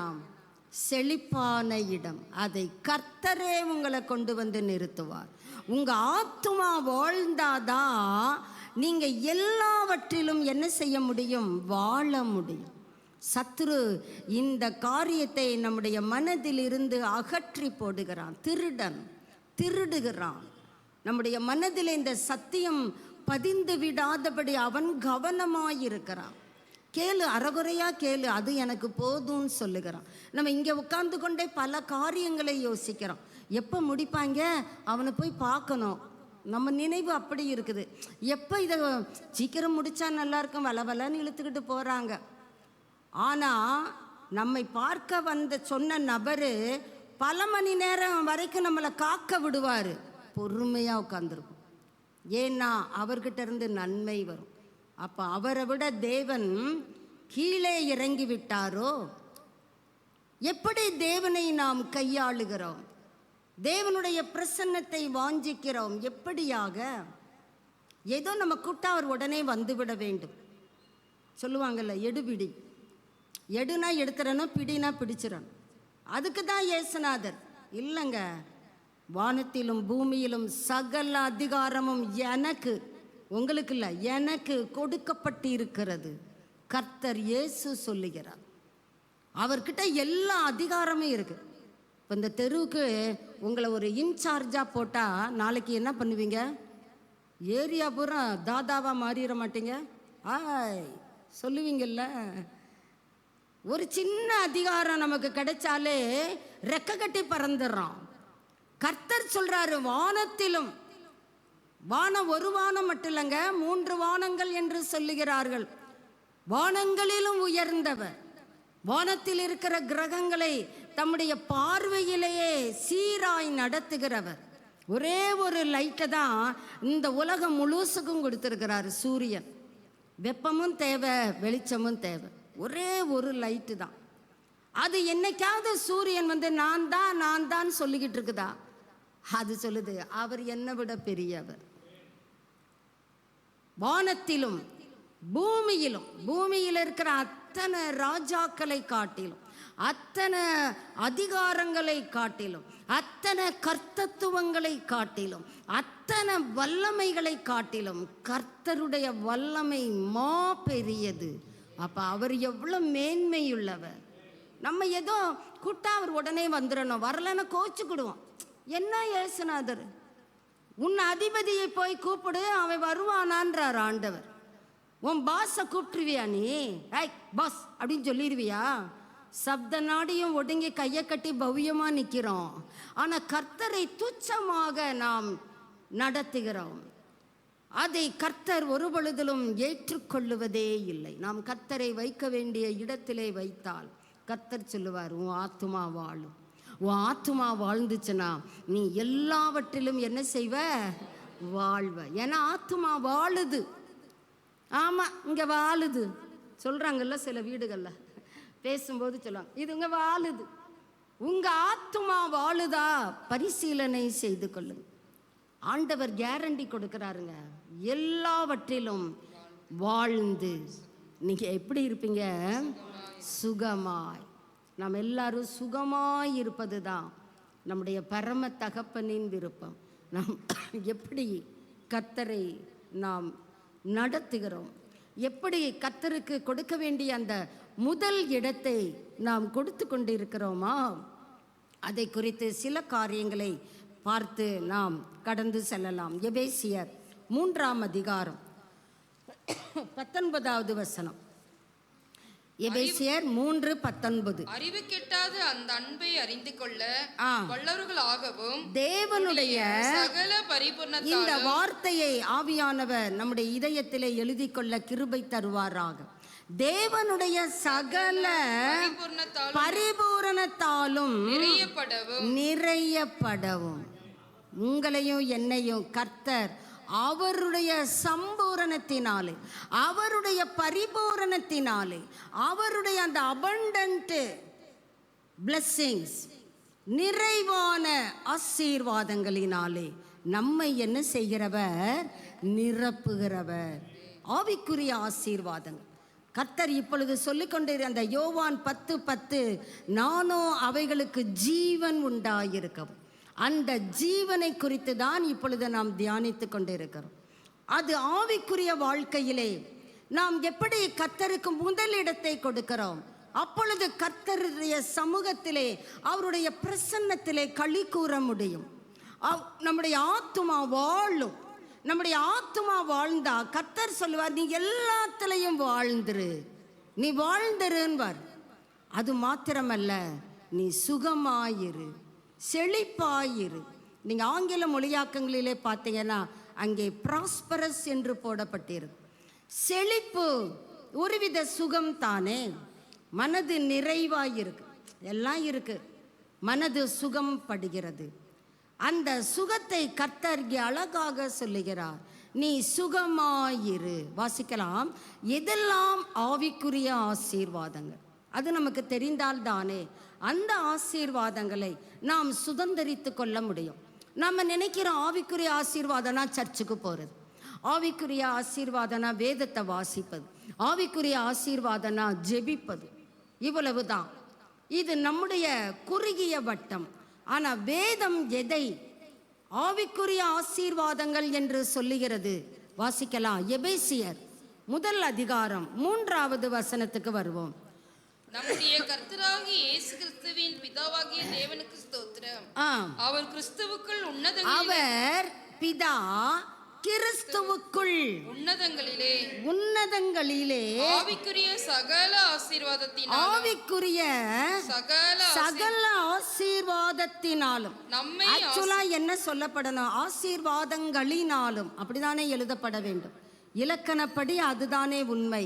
செழிப்பான இடம். அதை கர்த்தரே உங்களை கொண்டு வந்து நிறுத்துவார். உங்க ஆத்துமா வாழ்ந்தாதான் நீங்க எல்லாவற்றிலும் என்ன செய்ய முடியும்? வாழ முடியும். சத்துரு இந்த காரியத்தை நம்முடைய மனதில் இருந்து அகற்றி போடுகிறான். திருடுகிறான். நம்முடைய மனதில் இந்த சத்தியம் பதிந்து விடாதபடி அவன் கவனமாயிருக்கிறான். கேளு, அறகுறையா கேளு, அது எனக்கு போதும்னு சொல்லுகிறான். நம்ம இங்கே உட்கார்ந்து கொண்டே பல காரியங்களை யோசிக்கிறோம். எப்போ முடிப்பாங்க, அவனை போய் பார்க்கணும். நம்ம நினைவு அப்படி இருக்குது. எப்போ இதை சீக்கிரம் முடிச்சா நல்லா இருக்கும், வளவலன்னு இழுத்துக்கிட்டு போகிறாங்க. ஆனால் நம்மை பார்க்க சொன்ன நபரு பல மணி நேரம் வரைக்கும் நம்மளை காக்க விடுவார். பொறுமையாக உட்காந்துருக்கும். ஏன்னா அவர்கிட்ட இருந்து நன்மை வரும். அப்போ அவரை விட தேவன் கீழே இறங்கி விட்டாரோ? எப்படி தேவனை நாம் கையாளுகிறோம்? தேவனுடைய பிரசன்னத்தை வாஞ்சிக்கிறோம். எப்படியாக? ஏதோ நம்ம கூட்டா அவர் உடனே வந்துவிட வேண்டும். சொல்லுவாங்கல்ல, எடுபிடி. எடுனா எடுத்துறணும், பிடினா பிடிச்சிடணும். அதுக்கு தான் இயேசுநாதர். இல்லைங்க, வானத்திலும் பூமியிலும் சகல அதிகாரமும் எனக்கு, உங்களுக்கு இல்லை, எனக்கு கொடுக்கப்பட்டு இருக்கிறது. கர்த்தர் இயேசு சொல்லுகிறார். அவர்கிட்ட எல்லா அதிகாரமும் இருக்கு. இப்போ இந்த தெருவுக்கு உங்களை ஒரு இன்சார்ஜாக போட்டால் நாளைக்கு என்ன பண்ணுவீங்க? ஏரியா பூரா தாதாவாக மாறிட மாட்டீங்க? சொல்லுவீங்கல்ல. ஒரு சின்ன அதிகாரம் நமக்கு கிடைச்சாலே ரெக்க கட்டி பறந்துடுறோம். கர்த்தர் சொல்றாரு, வானத்திலும், வானம் ஒரு வானம் மட்டும் இல்லைங்க, 3 வானங்கள் என்று சொல்லுகிறார்கள். வானங்களிலும் உயர்ந்தவர், வானத்தில் இருக்கிற கிரகங்களை தம்முடைய பார்வையிலேயே சீராய் நடத்துகிறவர். ஒரே ஒரு லைட்டை தான் இந்த உலகம் முழுசுக்கும் கொடுத்துருக்கிறாரு. சூரியன். வெப்பமும் தேவை, வெளிச்சமும் தேவை. ஒரே ஒரு லைட்டு தான். அது என்னைக்காவது சூரியன் நான் தான் சொல்லிக்கிட்டு இருக்குதா? அது சொல்லுது, அவர் என்னை விட பெரியவர். வானத்திலும் பூமியிலும், பூமியில் இருக்கிற அத்தனை ராஜாக்களை காட்டிலும், அத்தனை அதிகாரங்களை காட்டிலும், அத்தனை கர்த்தத்துவங்களை காட்டிலும், அத்தனை வல்லமைகளை காட்டிலும் கர்த்தருடைய வல்லமை மா பெரியது. அப்ப அவர் எவ்வளவு மேன்மையுள்ளவர். நம்ம ஏதோ கூட்டா அவர் உடனே வந்துடணும், வரலன்னு கோச்சுக்கிடுவோம். என்ன இயேசுநாதர், உன் அதிபதியை போய் கூப்பிடு, அவன் வருவானான்றார் ஆண்டவர். உன் பாஸை கூப்பிட்டுருவியா நீ? ஐய் பாஸ் அப்படின்னு சொல்லிடுவியா? சப்த நாடியும் ஒடுங்கி கையை கட்டி பவ்யமா நிற்கிறோம். ஆனால் கர்த்தரை துச்சமாக நாம் நடத்துகிறோம். அதை கர்த்தர் ஒரு பொழுதிலும் ஏற்றுக்கொள்ளுவதே இல்லை. நாம் கர்த்தரை வைக்க வேண்டிய இடத்திலே வைத்தால் கர்த்தர் சொல்லுவார், உன் ஆத்துமா வாழும். உன் ஆத்துமா வாழ்ந்துச்சுன்னா நீ எல்லாவற்றிலும் என்ன செய்வ? வாழ்வ. ஏன்னா ஆத்துமா வாழுது. ஆமாம், இங்கே வாழுது சொல்கிறாங்கல்ல, சில வீடுகளில் பேசும்போது சொல்லுவாங்க, இது இங்கே வாழுது. உங்கள் ஆத்துமா வாழுதா? பரிசீலனை செய்து கொள்ளுங்க. ஆண்டவர் கேரண்டி கொடுக்குறாருங்க, எல்லாவற்றிலும் வாழ்ந்து நீங்கள் எப்படி இருப்பீங்க? சுகமாய். நாம் எல்லாரும் சுகமாய் இருப்பது தான் நம்முடைய பரம தகப்பனின் விருப்பம். நாம் எப்படி கர்த்தரை நாம் நடத்துகிறோம், எப்படி கர்த்தருக்கு கொடுக்க வேண்டிய அந்த முதல் இடத்தை நாம் கொடுத்து கொண்டு இருக்கிறோமா, அதை குறித்து சில காரியங்களை பார்த்து நாம் கடந்து செல்லலாம். எபேசியர் 3ஆம் அதிகாரம் 19வது வசனம். எபேசியர் 3:19. அறிவு கெட்டாத அந்த அன்பை அறிந்து கொள்ள வல்லவர்களாகவும் தேவனுடைய சகல பரிபூர்ணத்தாலும். இந்த வார்த்தையை ஆவியானவர் நம்முடைய இதயத்திலே எழுதி கொள்ள கிருபை தருவாராக. தேவனுடைய சகல பரிபூரணத்தாலும் நிறையப்படவும். உங்களையும் என்னையும் கர்த்தர் அவருடைய சம்பூரணத்தினாலே, அவருடைய பரிபூரணத்தினாலே, அவருடைய அந்த அபண்டன்ட் பிளெஸ்ஸிங்ஸ், நிறைவான ஆசீர்வாதங்களினாலே நம்மை என்ன செய்கிறவர்? நிரப்புகிறவர். ஆவிக்குரிய ஆசீர்வாதங்கள் கர்த்தர் இப்பொழுது சொல்லிக்கொண்டே அந்த யோவான் 10:10, நானோ அவைகளுக்கு ஜீவன் உண்டாயிருக்கவும். அந்த ஜீவனை குறித்து தான் இப்பொழுது நாம் தியானித்து கொண்டிருக்கிறோம். அது ஆவிக்குரிய வாழ்க்கையிலே நாம் எப்படி கர்த்தருக்கு முதலிடத்தை கொடுக்கிறோம், அப்பொழுது கர்த்தருடைய சமூகத்திலே அவருடைய பிரசன்னத்திலே களி கூற முடியும். நம்முடைய ஆத்துமா வாழும். நம்முடைய ஆத்துமா வாழ்ந்தா கர்த்தர் சொல்லுவார், நீ எல்லாத்திலையும் வாழ்ந்துரு, நீ வாழ்ந்துருன்பார். அது மாத்திரமல்ல, நீ சுகமாயிரு, செழிப்பாயிரு. நீங்கள் ஆங்கில மொழியாக்கங்களிலே பார்த்தீங்கன்னா அங்கே ப்ராஸ்பரஸ் என்று போடப்பட்டிருக்கு. செழிப்பு ஒருவித சுகம் தானே. மனது நிறைவாயிருக்கு, எல்லாம் இருக்கு, மனது சுகம் படுகிறது. அந்த சுகத்தை கர்த்தர் அழகாக சொல்லுகிறார், நீ சுகமாயிரு. வாசிக்கலாம். எதெல்லாம் ஆவிக்குரிய ஆசீர்வாதங்கள், அது நமக்கு தெரிந்தால் தானே அந்த ஆசீர்வாதங்களை நாம் சுதந்திரித்து கொள்ள முடியும். நம்ம நினைக்கிறோம் ஆவிக்குரிய ஆசீர்வாதம்னா சர்ச்சுக்கு போகிறது, ஆவிக்குரிய ஆசீர்வாதம்னா வேதத்தை வாசிப்பது, ஆவிக்குரிய ஆசீர்வாதம்னா ஜெபிப்பது, இவ்வளவுதான். இது நம்முடைய குறுகிய வட்டம். ஆனால் வேதம் எதை ஆவிக்குரிய ஆசீர்வாதங்கள் என்று சொல்லுகிறது? வாசிக்கலாம். எபேசியர் 1 அதிகாரம் 3வது வசனத்துக்கு வருவோம். நம்முடைய கர்த்தராகிய இயேசு கிறிஸ்துவின் பிதாவாகிய தேவனுக்கு ஸ்தோத்திரம். அவர் கிறிஸ்துவுக்குள் அவர் பிதா கிறிஸ்துவுக்குள் உன்னதங்களிலே ஆவிக்குரிய சகல ஆசீர்வாதத்தினாலும் நம்மை ஆக்சுவலா என்ன சொல்லப்படணும்? ஆசீர்வாதங்களினாலும் அப்படிதானே எழுதப்பட வேண்டும். இலக்கணப்படி அதுதானே உண்மை.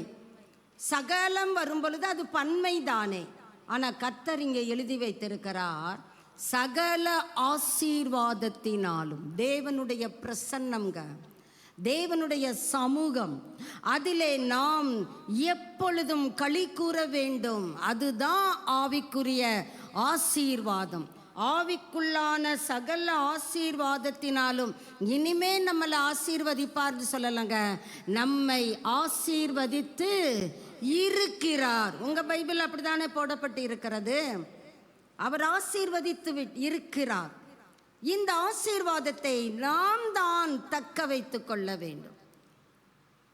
சகலம் வரும் பொழுது அது பன்மை தானே. ஆனால் கர்த்தர் இங்கே எழுதி வைத்திருக்கிறார், சகல ஆசீர்வாதத்தினாலும். தேவனுடைய பிரசன்னம்ங்க, தேவனுடைய சமூகம், அதிலே நாம் எப்பொழுதும் களி கூற வேண்டும். அதுதான் ஆவிக்குரிய ஆசீர்வாதம். ஆவிக்குள்ளான சகல ஆசீர்வாதத்தினாலும் இனிமே நம்மளை ஆசீர்வதிப்பார்னு சொல்லலைங்க, நம்மை ஆசீர்வதித்து இருக்கிறார். உங்க பைபிள் அப்படித்தானே போடப்பட்டு இருக்கிறது. அவர் ஆசீர்வதித்து இருக்கிறார். இந்த ஆசீர்வாதத்தை நாம் தான் தக்க வைத்துக் கொள்ள வேண்டும்.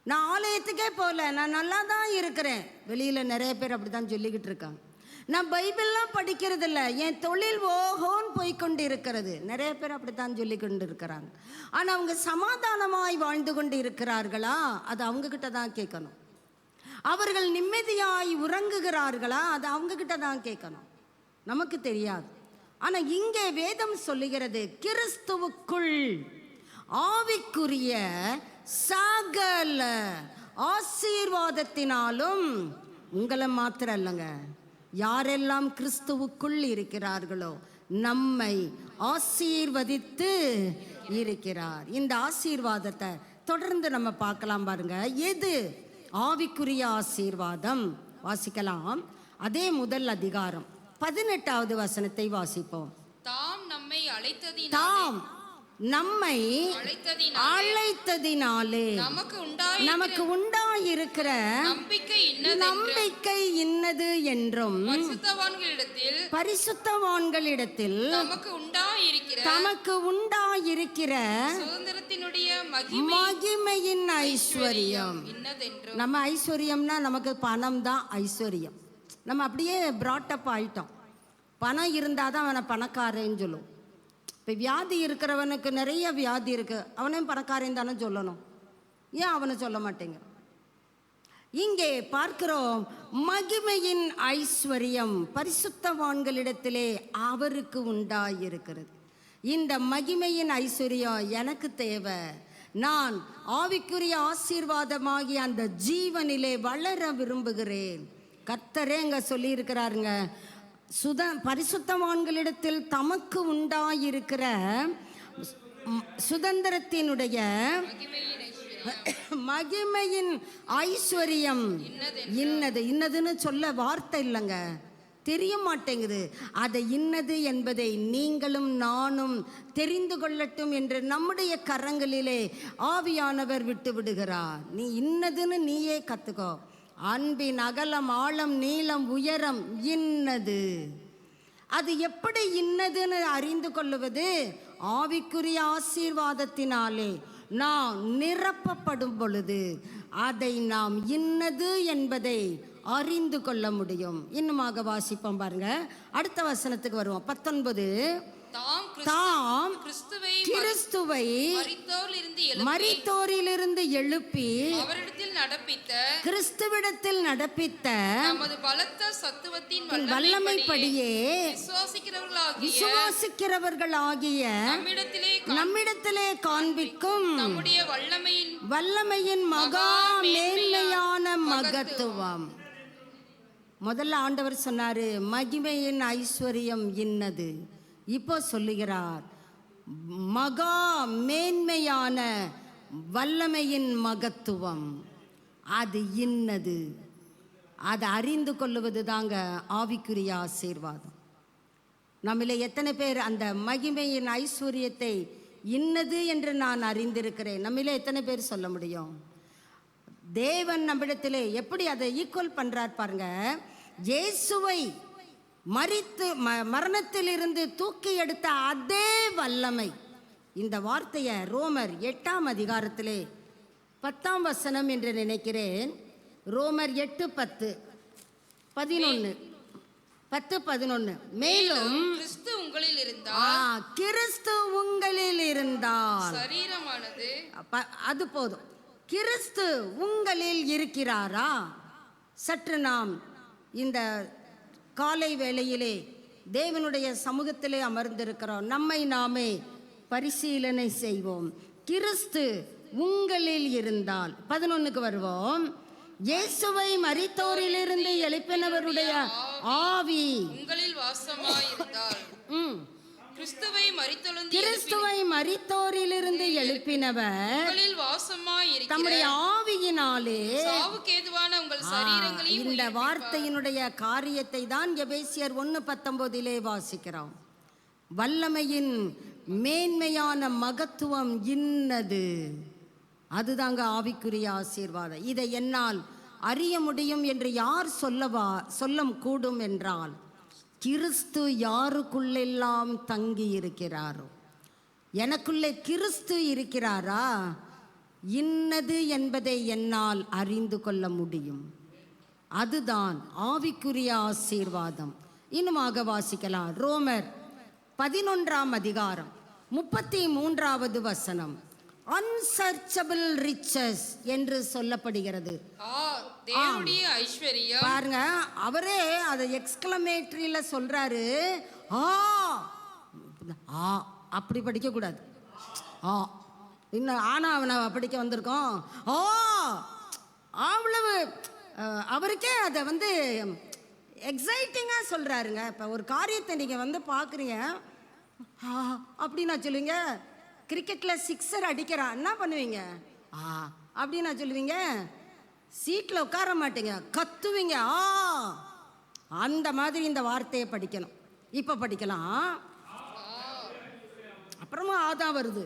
நான் ஆலயத்துக்கே போகல, நான் நல்லா தான் இருக்கிறேன். வெளியில நிறைய பேர் அப்படித்தான் சொல்லிக்கிட்டு இருக்காங்க. நான் பைபிள்லாம் படிக்கிறது இல்லை, என் தொழில் ஓஹோன்னு போய்கொண்டு இருக்கிறது. நிறைய பேர் அப்படித்தான் சொல்லி கொண்டு இருக்கிறாங்க. ஆனால் அவங்க சமாதானமாய் வாழ்ந்து கொண்டு இருக்கிறார்களா? அது அவங்க கிட்ட தான் கேட்கணும். அவர்கள் நிம்மதியாய் உறங்குகிறார்களா? அது அவங்க கிட்ட தான் கேட்கணும், நமக்கு தெரியாது. ஆனால் இங்கே வேதம் சொல்லுகிறது, கிறிஸ்துவுக்குள் ஆவிக்குரிய சகல ஆசீர்வாதத்தினாலும் உங்களை மாத்திரம் இல்லைங்க, யாரெல்லாம் கிறிஸ்துவுக்குள் இருக்கிறார்களோ நம்மை ஆசீர்வதித்து இருக்கிறார். இந்த ஆசீர்வாதத்தை தொடர்ந்து நம்ம பார்க்கலாம் பாருங்க. எது ஆவிக்குரிய ஆசீர்வாதம்? வாசிக்கலாம். அதே முதல் அதிகாரம் 18வது வசனத்தை வாசிப்போம். தாம் நம்மை அழைத்ததினாலே நமக்கு உண்டாயிருக்கிற நம்பிக்கை இன்னது என்றும் பரிசுத்தவான்களிடத்தில் தமக்கு உண்டாயிருக்கிற மகிமையின் ஐஸ்வர்யம். நம்ம ஐஸ்வர்யம்னா நமக்கு பணம் தான் ஐஸ்வர்யம். நம்ம அப்படியே பிராட்டப் ஆயிட்டோம். பணம் இருந்தால் தான் அவனை பணக்காரன்னு சொல்லும். இப்போ வியாதி இருக்கிறவனுக்கு நிறைய வியாதி இருக்கு, அவனையும் பணக்காரன் தானே சொல்லணும். ஏன் அவனை சொல்ல மாட்டேங்க? இங்கே பார்க்கிறோம், மகிமையின் ஐஸ்வர்யம் பரிசுத்தவான்களிடத்திலே அவருக்கு உண்டாயிருக்கிறது. இந்த மகிமையின் ஐஸ்வர்யம் எனக்கு தேவை. நான் ஆவிக்குரிய ஆசீர்வாதமாகிய அந்த ஜீவனிலே வளர விரும்புகிறேன். கர்த்தரே இங்க சொல்லி இருக்கிறாருங்க, பரிசுத்தவான்களிடத்தில் தமக்கு உண்டாயிருக்கிற சுதந்திரத்தினுடைய மகிமையின் ஐஸ்வர்யம் இன்னதுன்னு சொல்ல வார்த்தை இல்லைங்க, தெரிய மாட்டேங்குது. அதை இன்னது என்பதை நீங்களும் நானும் தெரிந்து கொள்ளட்டும் என்று நம்முடைய கரங்களிலே ஆவியானவர் விட்டு விடுகிறார். நீ இன்னதுன்னு நீயே கத்துக்கோ. அன்பின் அகலம், ஆழம், நீளம், உயரம் இன்னது. அது எப்படி இன்னதுன்னு அறிந்து கொள்ளுவது? ஆவிக்குரிய ஆசீர்வாதத்தினாலே நாம் நிரப்பப்படும் பொழுது அதை நாம் இன்னது என்பதை அறிந்து கொள்ள முடியும். இன்னுமாக வாசிப்போம் பாருங்க. அடுத்த வசனத்துக்கு வருவோம். 19. தாம் கிறிஸ்துவை மரித்தோரிலிருந்து எழுப்பி கிறிஸ்துவிடத்தில் நடப்பித்த வல்லமைப்படியே விசுவாசிக்கிறவர்களாகிய நம்மிடத்திலே காண்பிக்கும் வல்லமையின் மகா மேன்மையான மகத்துவம். முதல்ல ஆண்டவர் சொன்னாரு மகிமையின் ஐஸ்வர்யம் இன்னது. இப்போ சொல்லுகிறார் மகா மேன்மையான வல்லமையின் மகத்துவம் அது இன்னது. அதை அறிந்து கொள்ளுவது தாங்க ஆவிக்குரிய ஆசீர்வாதம். நம்மள எத்தனை பேர் அந்த மகிமையின் ஐஸ்வர்யத்தை இன்னது என்று நான் அறிந்திருக்கிறேன்? நம்மள எத்தனை பேர் சொல்ல முடியும்? தேவன் நம்மிடத்திலே எப்படி அதை ஈக்குவல் பண்றார் பாருங்க. இயேசுவை மரணத்திலிருந்து தூக்கி எடுத்த அதே வல்லமை. இந்த வார்த்தையை ரோமர் 8ஆம் அதிகாரத்திலே 10ஆம் வசனம் என்று நினைக்கிறேன். ரோமர் 8:10 11 10-11. மேலும் கிறிஸ்து உங்களில் இருந்தால் சரீரமானது, அது போதும். கிறிஸ்து உங்களில் இருக்கிறாரா? சற்று நாம் இந்த காலை வேளையிலே தேவனுடைய சமூகத்திலே அமர்ந்திருக்கிறோம். நம்மை நாமே பரிசீலனை செய்வோம். கிறிஸ்து உங்களில் இருந்தால் 11க்கு வருவோம். இயேசுவை மரித்தோரிலிருந்து எழுப்பினவருடைய ஆவி உங்களில் வாசமாயிருந்தால் கிறிஸ்துவை மரித்தோரிலிருந்து எழுப்பினவர் தம்முடைய ஆவியினாலே இந்த வார்த்தையினுடைய காரியத்தை தான் எபேசியர் 1:19 வாசிக்கிறோம். வல்லமையின் மேன்மையான மகத்துவம் இன்னது. அதுதாங்க ஆவிக்குரிய ஆசீர்வாதம். இதை என்னால் அறிய முடியும் என்று யார் சொல்ல கூடும் என்றால், கிறிஸ்து யாருக்குள்ளெல்லாம் தங்கி இருக்கிறாரோ, எனக்குள்ளே கிறிஸ்து இருக்கிறாரா, இன்னது என்பதை என்னால் அறிந்து கொள்ள முடியும். அதுதான் ஆவிக்குரிய ஆசீர்வாதம். இன்னுமாக வாசிக்கலாம். ரோமர் 11ஆம் அதிகாரம் 33வது வசனம். அன்சர்ச்சபிள் ரிச்சஸ் என்று சொல்லப்படுகிறது. தேவனுடைய ஐஸ்வர்யம் பாருங்க, அவரே அதை எக்ஸ்கிளமேட்டரியில சொல்றாரு. ஆ ஆ அப்படி படிக்க கூடாது. ஆ இன்னும் ஆனா அவனை படிக்க வந்திருக்கோம். ஆ அவ்வளவு அவருக்கே அதை வந்து எக்ஸைட்டிங்காக சொல்கிறாருங்க. இப்போ ஒரு காரியத்தை நீங்கள் பார்க்குறீங்க, அப்படின்னா சொல்லுவீங்க. கிரிக்கெட்டில் சிக்ஸர் அடிக்கிறான், என்ன பண்ணுவீங்க? அப்படின்னா சொல்லுவீங்க. சீட்டில் உட்கார மாட்டீங்க, கத்துவீங்க. அந்த மாதிரி இந்த வார்த்தையை படிக்கணும். இப்போ படிக்கலாம். அப்புறமா ஆதான் வருது.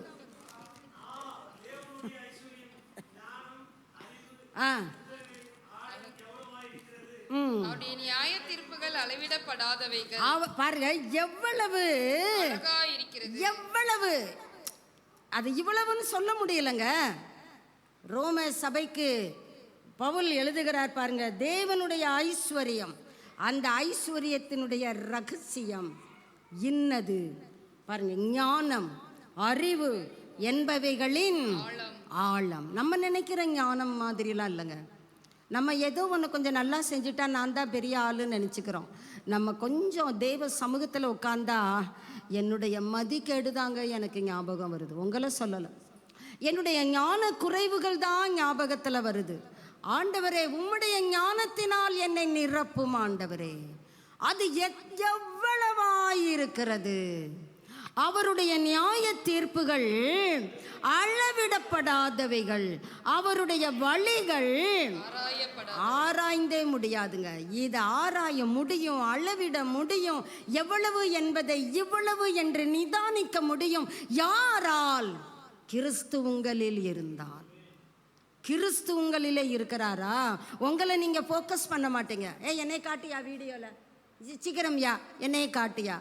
நியாய தீர்ப்புகள் அளவிடப்படாதவைகள். பாருங்க எவ்வளவு எவ்வளவு, அது இவ்வளவுன்னு சொல்ல முடியலங்க. ரோம சபைக்கு பவுல் எழுதுகிறார் பாருங்க. தேவனுடைய ஐஸ்வர்யம், அந்த ஐஸ்வர்யத்தினுடைய ரகசியம் இன்னது பாருங்க. ஞானம், அறிவு என்பவைகளின் ஆழம். நம்ம நினைக்கிற ஞானம் மாதிரிலாம் இல்லைங்க. நம்ம ஏதோ ஒன்று கொஞ்சம் நல்லா செஞ்சுட்டா நான் தான் பெரிய ஆளுன்னு நினச்சிக்கிறோம். நம்ம கொஞ்சம் தேவ சமூகத்தில் உட்காந்தா என்னுடைய மதிக்கேடு தாங்க எனக்கு ஞாபகம் வருது. உங்களை சொல்லலை, என்னுடைய ஞான குறைவுகள் தான் ஞாபகத்தில் வருது. ஆண்டவரே, உம்முடைய ஞானத்தினால் என்னை நிரப்பும் ஆண்டவரே. அது எவ்வளவாயிருக்கிறது. அவருடைய நியாய தீர்ப்புகள் அளவிடப்படாதவைகள், அவருடைய வழிகள் ஆராய்ந்தே முடியாதுங்க. இதை ஆராய முடியும், அளவிட முடியும். எவ்வளவு என்பதை இவ்வளவு என்று நிதானிக்க முடியும். யாரால்? கிறிஸ்து உங்களில் இருந்தால். கிறிஸ்து உங்களிலே இருக்கிறாரா? உங்களை நீங்க ஃபோக்கஸ் பண்ண மாட்டீங்க. என்னை காட்டியா வீடியோல, சீக்கிரம் யா என்னை காட்டியா,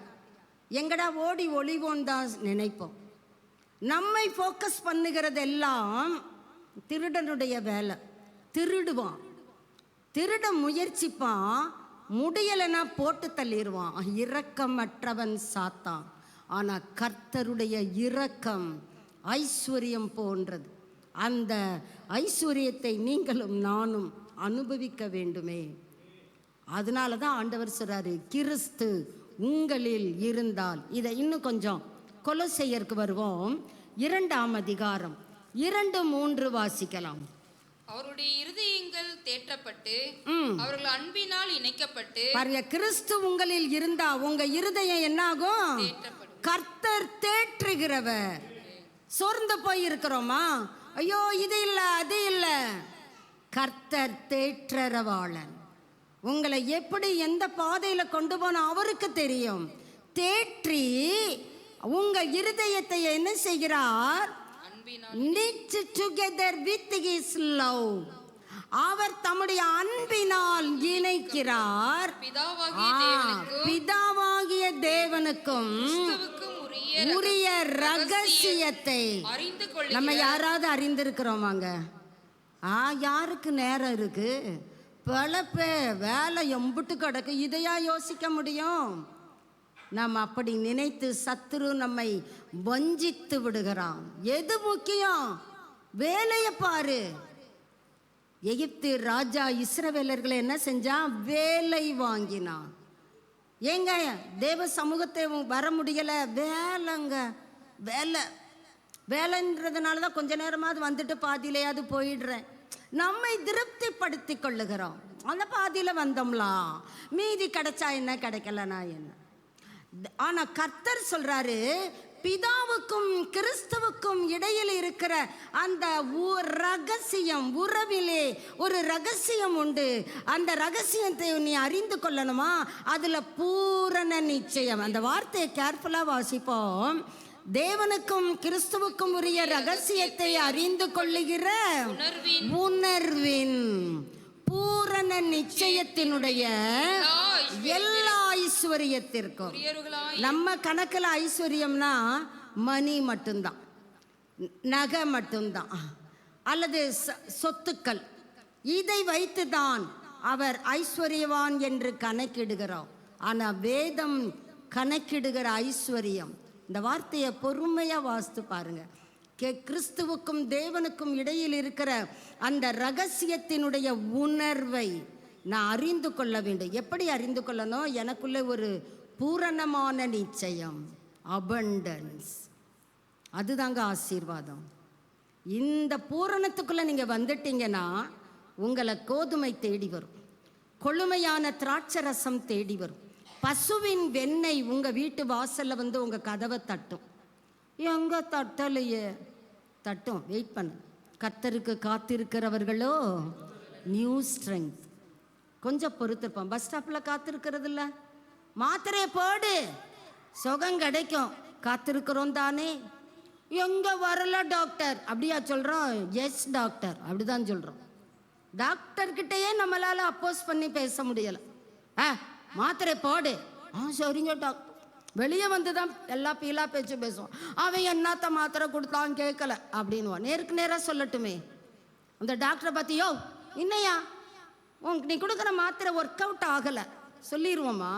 எங்கடா ஓடி ஒளிவோன்னு தான் நினைப்போம். நம்மை ஃபோக்கஸ் பண்ணுகிறதெல்லாம் திருடனுடைய வேலை. திருடுவான், திருட முயற்சிப்பான், முடியலைன்னா போட்டு தள்ளிடுவான். இரக்கமற்றவன் சாத்தான். ஆனால் கர்த்தருடைய இரக்கம் ஐஸ்வர்யம் போன்றது. அந்த ஐஸ்வர்யத்தை நீங்களும் நானும் அனுபவிக்க வேண்டுமே. அதனால தான் ஆண்டவர் சொல்றாரு, கிறிஸ்து உங்களில் இருந்தால். இதை இன்னும் கொஞ்சம் கொலோசையருக்கு வருவோம். 2ஆம் அதிகாரம் 2-3 வாசிக்கலாம். அவருடைய இருதயங்கள் தேற்றப்பட்டு அவர்கள் அன்பினால் இணைக்கப்பட்டு. பாருங்க, கிறிஸ்து உங்களில் இருந்தா உங்க இருதயம் என்னாகும்? கர்த்தர் தேற்றுகிறவர். சோர்ந்து போய் இருக்கிறோமா? ஐயோ இது இல்ல அது இல்ல, கர்த்தர் தேற்றரவாளன். உங்களை எப்படி எந்த பாதையில கொண்டு போன அவருக்கு தெரியும். தேற்றி உங்க இருதயத்தை என்ன செய்கிறார்? knit together with his love. அவர் தம்முடைய அன்பினால் இணைக்கிறார். பிதாவாகிய தேவனுக்கும் உரிய ரகசியத்தை நம்ம யாராவது அறிந்திருக்கிறோமாங்க? யாருக்கு நேரம் இருக்கு? பல வேலை எம்புட்டு கிடக்கு, இதையா யோசிக்க முடியும்? நாம் அப்படி நினைத்து சத்துரு நம்மை வஞ்சித்து விடுகிறான். எது முக்கியம்? வேலையை பாரு. எகிப்து ராஜா இஸ்ரவேலர்களை என்ன செஞ்சான்? வேலை வாங்கினான். ஏங்க தேவ சமூகத்தை வர முடியலை? வேலைங்க, வேலை. வேலைன்றதுனால தான் கொஞ்ச நேரமாவது வந்துட்டு பாதியிலையாவது போயிடுறேன். நம்மை திருப்திப்படுத்தி கொள்ளுகிறோம். அந்த பாதியில் வந்தோம்லாம், மீதி கிடைச்சா என்ன, கிடைக்கலனா என்ன. ஆனால் கர்த்தர் சொல்றாரு, பிதாவுக்கும் கிறிஸ்துவுக்கும் இடையில் இருக்கிற அந்த ரகசியம், உறவிலே ஒரு ரகசியம் உண்டு. அந்த ரகசியத்தை நீ அறிந்து கொள்ளணுமா? அதுல பூரண நிச்சயம். அந்த வார்த்தையை கேர்ஃபுல்லா வாசிப்போம். தேவனுக்கும் கிறிஸ்துவுக்கும் உரிய ரகசியத்தை அறிந்து கொள்ளுகிற உணர்வின் பூரண நிச்சயத்தினுடைய எல்லா ஐஸ்வர்யத்திற்கும். நம்ம கணக்கில் ஐஸ்வர்யம்னா மணி மட்டும்தான், நகை மட்டும்தான், அல்லது சொத்துக்கள். இதை வைத்துதான் அவர் ஐஸ்வர்யவான் என்று கணக்கிடுகிறோம். ஆனால் வேதம் கணக்கிடுகிற ஐஸ்வர்யம், இந்த வார்த்தையை பொறுமையா வாசித்து பாருங்க. கிறிஸ்துவுக்கும் தேவனுக்கும் இடையில் இருக்கிற அந்த ரகசியத்தினுடைய உணர்வை நான் அறிந்து கொள்ள வேண்டும். எப்படி அறிந்து கொள்ளணும்? எனக்குள்ள ஒரு பூரணமான நிச்சயம், அபண்டன்ஸ். அதுதாங்க ஆசீர்வாதம். இந்த பூரணத்துக்குள்ள நீங்க வந்துட்டீங்கன்னா உங்களை கோதுமை தேடி வரும், கொழுமையான திராட்சை ரசம் தேடி வரும், பசுவின் வெண்ணெய் உங்க வீட்டு வாசல்ல வந்து உங்க கதவை தட்டும். எங்க தட்டலையே? தட்டும், வெயிட் பண்ணு. கர்த்தருக்கு காத்திருக்கிறவர்களோ நியூ ஸ்ட்ரெங்க். கொஞ்சம் பொறுத்திருப்போம். பஸ் ஸ்டாப்பில் காத்திருக்கிறது இல்லை, மாத்திரையை போடு சுகம் கிடைக்கும். காத்திருக்கிறோம் தானே. எங்க வரல டாக்டர் அப்படியா சொல்றோம்? எஸ் டாக்டர், அப்படிதான் சொல்றோம். டாக்டர்கிட்டயே நம்மளால அப்போஸ் பண்ணி பேச முடியல. மாத்திரை போடு, சரிங்க டாக்டர். வெளியே வந்து தான் எல்லா பீலா பேச்சு பேசுவோம். அவன் என்னத்த மாத்திரை கொடுத்தான் கேட்கல அப்படின்வான். நேருக்கு நேராக சொல்லட்டுமே அந்த டாக்டரை பார்த்தியோ, இன்னையா நீ கொடுக்குற மாத்திரை ஒர்க் அவுட் ஆகலை சொல்லிடுவோமா?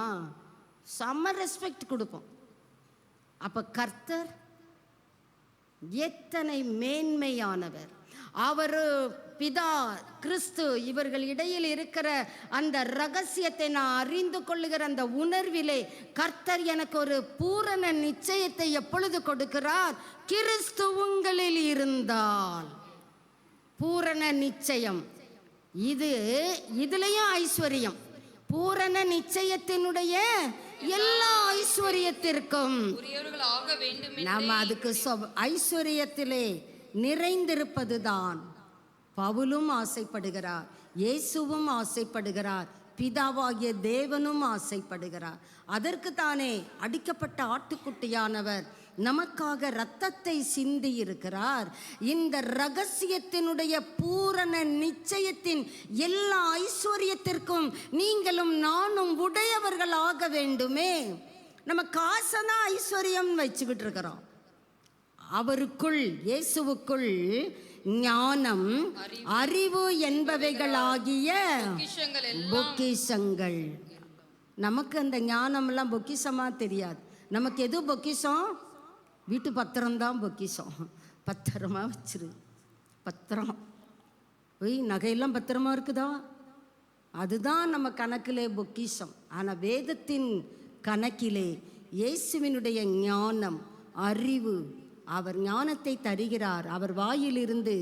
செம்ம ரெஸ்பெக்ட் கொடுப்போம். அப்போ கர்த்தர் எத்தனை மேன்மையானவர்! அவர் பிதா, கிறிஸ்து, இவர்கள் இடையில் இருக்கிற அந்த ரகசியத்தை நான் அறிந்து கொள்ளுகிற அந்த உணர்விலே கர்த்தர் எனக்கு ஒரு பூரண நிச்சயத்தை எப்பொழுது கொடுக்கிறார்? கிறிஸ்து உங்களில் இருந்தால் பூரண நிச்சயம். இதுலயும் ஐஸ்வர்யம். பூரண நிச்சயத்தினுடைய எல்லா ஐஸ்வர்யத்திற்கும் நாம் அதுக்கு ஐஸ்வர்யத்திலே நிறைந்திருப்பதுதான் பவுலும் ஆசைப்படுகிறார், இயேசுவும் ஆசைப்படுகிறார், பிதாவாகிய தேவனும் ஆசைப்படுகிறார். அதற்கு தானே அடிக்கப்பட்ட ஆட்டுக்குட்டியானவர் நமக்காக இரத்தத்தை சிந்தி இருக்கிறார். இந்த ரகசியத்தினுடைய பூரண நிச்சயத்தின் எல்லா ஐஸ்வர்யத்திற்கும் நீங்களும் நானும் உடையவர்கள் ஆக வேண்டுமே. நம்ம காசனா ஐஸ்வர்யம் வச்சுக்கிட்டு இருக்கிறோம். அவருக்குள், இயேசுவுக்குள் ஞானம், அறிவு என்பவைகளாகிய பொக்கிஷங்கள். நமக்கு அந்த ஞானம்லாம் பொக்கிஷமா தெரியாது. நமக்கு எது பொக்கிஷம்? வீட்டு பத்திரம்தான் பொக்கிஷம். பத்திரமா வச்சிரு. பத்திரம் நகையெல்லாம் பத்திரமா இருக்குதா? அதுதான் நம்ம கணக்கிலே பொக்கிஷம். ஆனால் வேதத்தின் கணக்கிலே இயேசுவினுடைய ஞானம், அறிவு, அவர் ஞானத்தை தருகிறார். அவர் வாயிலிருந்து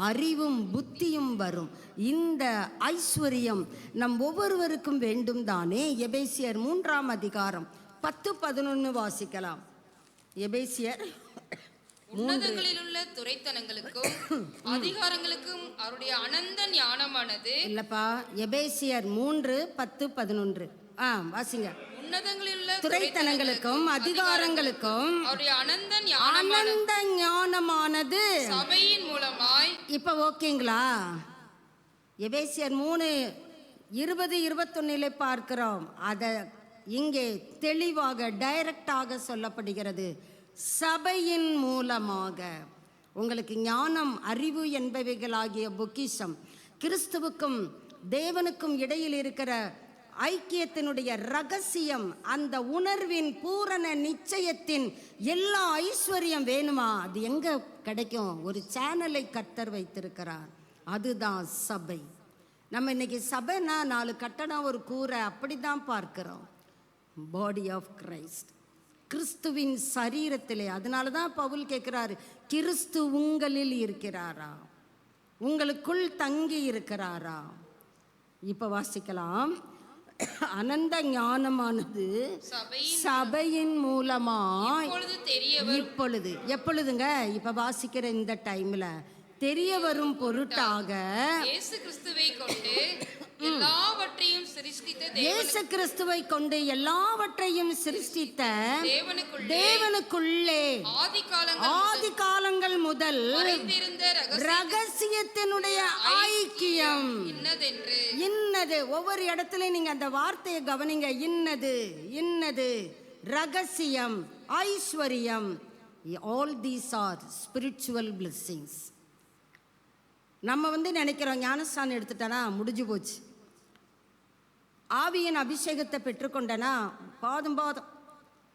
அறிவும் புத்தியும் வரும். இந்த ஐஸ்வர்யம் நம் ஒவ்வொருவருக்கும் வேண்டும் தானே. எபேசியர் 3ஆம் அதிகாரம் 10-11 வாசிக்கலாம். எபேசியர் உன்னதங்களில் உள்ள துரைத்தனங்களுக்கும் அதிகாரங்களுக்கும் அவருடைய அனந்த ஞானமானது. இல்லப்பா, எபேசியர் 3:10-11 வாசிங்க. துரைத்தனங்களுக்கும் அதிகாரங்களுக்கும் அனந்த ஞானமானது சபையின் மூலமாய். இப்ப ஓகேங்களா? எபேசியர் 3:20-21 பார்க்கிறோம். அத இங்கே தெளிவாக டைரக்டாக சொல்லப்படுகிறது. சபையின் மூலமாக உங்களுக்கு ஞானம், அறிவு என்பவைகளாகிய பொக்கிஷம், கிறிஸ்துவுக்கும் தேவனுக்கும் இடையில் இருக்கிற ஐக்கியத்தினுடைய ரகசியம், அந்த உணர்வின் பூரண நிச்சயத்தின் எல்லா ஐஸ்வர்யம் வேணுமா? அது எங்க கிடைக்கும்? ஒரு சேனலை கர்த்தர் வைத்திருக்கிறார். அதுதான் சபை. நம்ம இன்னைக்கு சபைனா 4 கட்டணம், ஒரு கூரை, அப்படிதான் பார்க்கிறோம். பாடி ஆஃப் கிரைஸ்ட், கிறிஸ்துவின் சரீரத்திலே. அதனால தான் பவுல் கேட்கிறாரு, கிறிஸ்து உங்களில் இருக்கிறாரா? உங்களுக்குள் தங்கி இருக்கிறாரா? இப்ப வாசிக்கலாம். அனந்த ஞானமானது சபையின் மூலமாய் இப்பொழுது எப்பொழுதுங்க இப்ப வாசிக்கிற இந்த டைம்ல தெரிய வரும் பொருட்டாக இயேசு கிறிஸ்துவை கொண்டு எல்லாவற்றையும் சிருஷ்டித்த இயேசு கிறிஸ்துவை கொண்டு எல்லாவற்றையும் சிருஷ்டித்த தேவனுக்குள்ளே ஆதி காலங்கள் முதல் ரகசியத்தினுடைய ஐக்கியம் இன்னது. ஒவ்வொரு இடத்துல நீங்க அந்த வார்த்தையை கவனிங்க. இன்னது ரகசியம், ஐஸ்வர்யம். All these are spiritual blessings. நம்ம நினைக்கிறோம் ஞானஸ்தானம் எடுத்துட்டனா முடிஞ்சு போச்சு, ஆவியின் அபிஷேகத்தை பெற்றுக்கொண்டனா பாதம்.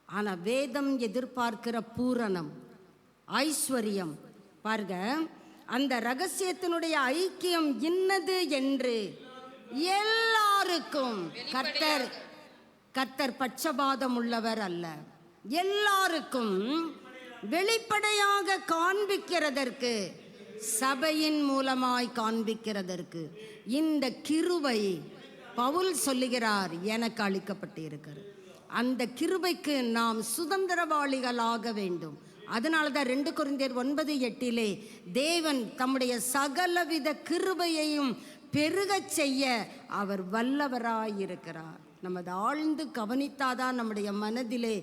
ஆனால் வேதம் எதிர்பார்க்கிற பூரணம், ஐஸ்வர்யம் பாருங்க. அந்த ரகசியத்தினுடைய ஐக்கியம் இன்னது என்று எல்லாருக்கும் கர்த்தர் பட்சபாதம் உள்ளவர் அல்ல, எல்லாருக்கும் வெளிப்படையாக காண்பிக்கிறதற்கு, சபையின் மூலமாய் காண்பிக்கிறதற்கு இந்த கிருபை பவுல் சொல்லுகிறார் எனக்கு அளிக்கப்பட்டு இருக்கிறது. அந்த கிருபைக்கு நாம் சுதந்திரவாளிகளாக வேண்டும். அதனால தான் 2 கொரிந்தியர் 9:8 தேவன் தம்முடைய சகலவித கிருபையையும் பெருகச் செய்ய அவர் வல்லவராயிருக்கிறார். நம்ம ஆழ்ந்து கவனித்தாதான் நம்முடைய மனதிலே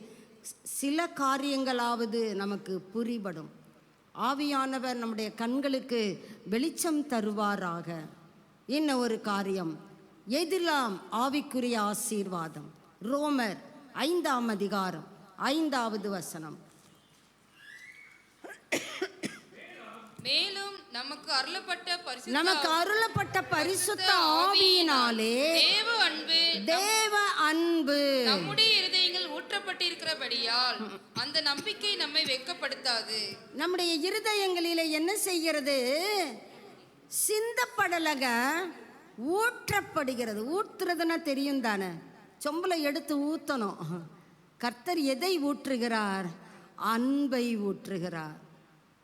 சில காரியங்களாவது நமக்கு புரிபடும். ஆவியானவர் நம்முடைய கண்களுக்கு வெளிச்சம் தருவாராக. இன்னும் ஒரு காரியம், எதிலாம் ஆவிக்குரிய ஆசீர்வாதம். ரோமர் 5:5 மேலும் நமக்கு அருளப்பட்ட பரிசுத்த ஆவியினாலே தேவ அன்பு நம்முடைய இருதயங்கள் ஊற்றப்பட்டிருக்கிறபடியால் அந்த நம்பிக்கை நம்மை வெட்கப்படுத்தாது. நம்முடைய இருதயங்களிலே என்ன செய்கிறது? சிந்தப்படலக ஊற்றப்படுகிறது. ஊற்றுறதுன்னா தெரியும் தானே, சொம்பலை எடுத்து ஊற்றணும். கர்த்தர் எதை ஊற்றுகிறார்? அன்பை ஊற்றுகிறார்.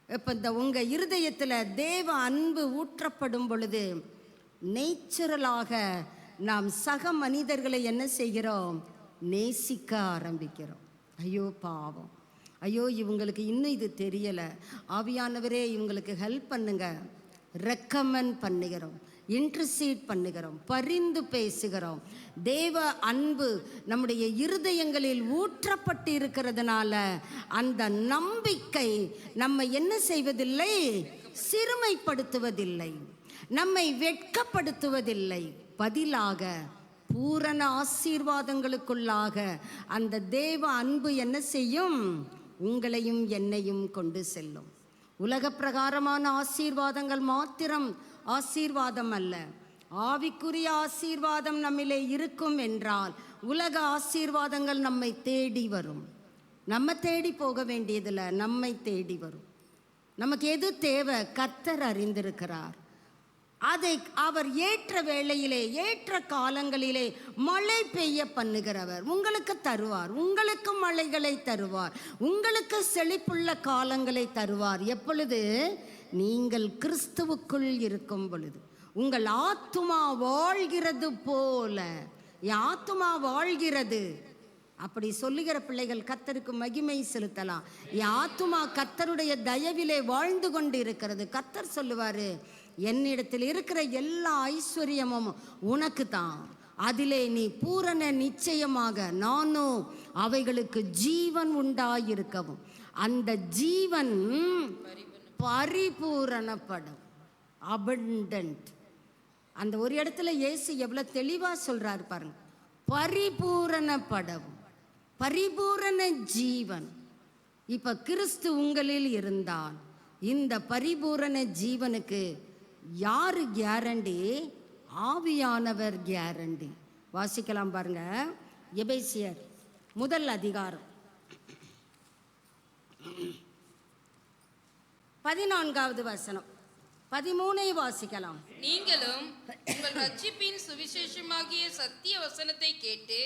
இப்போ இந்த உங்கள் இருதயத்தில் தேவ அன்பு ஊற்றப்படும் பொழுது நேச்சுரலாக நாம் சக மனிதர்களை என்ன செய்கிறோம்? நேசிக்க ஆரம்பிக்கிறோம். ஐயோ பாவம், ஐயோ இவங்களுக்கு இன்னும் இது தெரியலை, ஆவியானவரே இவங்களுக்கு ஹெல்ப் பண்ணுங்க, ரெக்கமெண்ட் பண்ணுகிறோம், இன்டர்சீட் பண்ணுகிறோம், பரிந்து பேசுகிறோம். தேவ அன்பு நம்முடைய இருதயங்களில் ஊற்றப்பட்டு இருக்கிறதுனால அந்த நம்பிக்கை நம்ம என்ன செய்வதில்லை? சிறுமைப்படுத்துவதில்லை, நம்மை வெட்கப்படுத்துவதில்லை. பதிலாக பூரண ஆசீர்வாதங்களுக்குள்ளாக அந்த தேவ அன்பு என்ன செய்யும்? உங்களையும் என்னையும் கொண்டு செல்லும். உலக பிரகாரமான ஆசீர்வாதங்கள் மாத்திரம் ஆசீர்வாதம் அல்ல, ஆவிக்குரிய ஆசீர்வாதம் நம்மிலே இருக்கும் என்றால் உலக ஆசீர்வாதங்கள் நம்மை தேடி வரும். நம்ம தேடி போக வேண்டியதில்லை, நம்மை தேடி வரும். நமக்கு எது தேவை? கர்த்தர் அறிந்திருக்கிறார். அதை அவர் ஏற்ற வேளையிலே ஏற்ற காலங்களிலே மழை பெய்ய பண்ணுகிறவர் உங்களுக்கு தருவார். உங்களுக்கு மழைகளை தருவார், உங்களுக்கு செழிப்புள்ள காலங்களை தருவார். எப்பொழுது? நீங்கள் கிறிஸ்துவுக்குள் இருக்கும் பொழுது. உங்கள் ஆத்துமா வாழ்கிறது போல, என் ஆத்துமா வாழ்கிறது அப்படி சொல்லுகிற பிள்ளைகள் கர்த்தருக்கு மகிமை செலுத்தலாம். என் ஆத்துமா கர்த்தருடைய தயவிலே வாழ்ந்து கொண்டு இருக்கிறது. கர்த்தர் சொல்லுவாரு, என்னிடத்தில் இருக்கிற எல்லா ஐஸ்வர்யமும் உனக்கு தான், அதிலே நீ பூரண நிச்சயமாக நானும் அவைகளுக்கு ஜீவன் உண்டாயிருக்கவும் அந்த ஜீவன் பரிபூரணப்படும். அபண்டன்ட். அந்த ஒரு இடத்துல இயேசு எவ்வளவு தெளிவா சொல்றாரு பாருங்க, பரிபூரணப்படவும், பரிபூரண ஜீவன். இப்ப கிறிஸ்து உங்களில் இருந்தால் இந்த பரிபூரண ஜீவனுக்கு யாரு கேரண்டி? ஆவியானவர் கேரண்டி. வாசிக்கலாம் பாருங்க, எபேசியர் 1 அதிகாரம் 14வது வசனம், 13 வாசிக்கலாம். நீங்களும் உங்கள் ரட்சிப்பின் சுவிசேஷமாகிய சத்திய வசனத்தை கேட்டு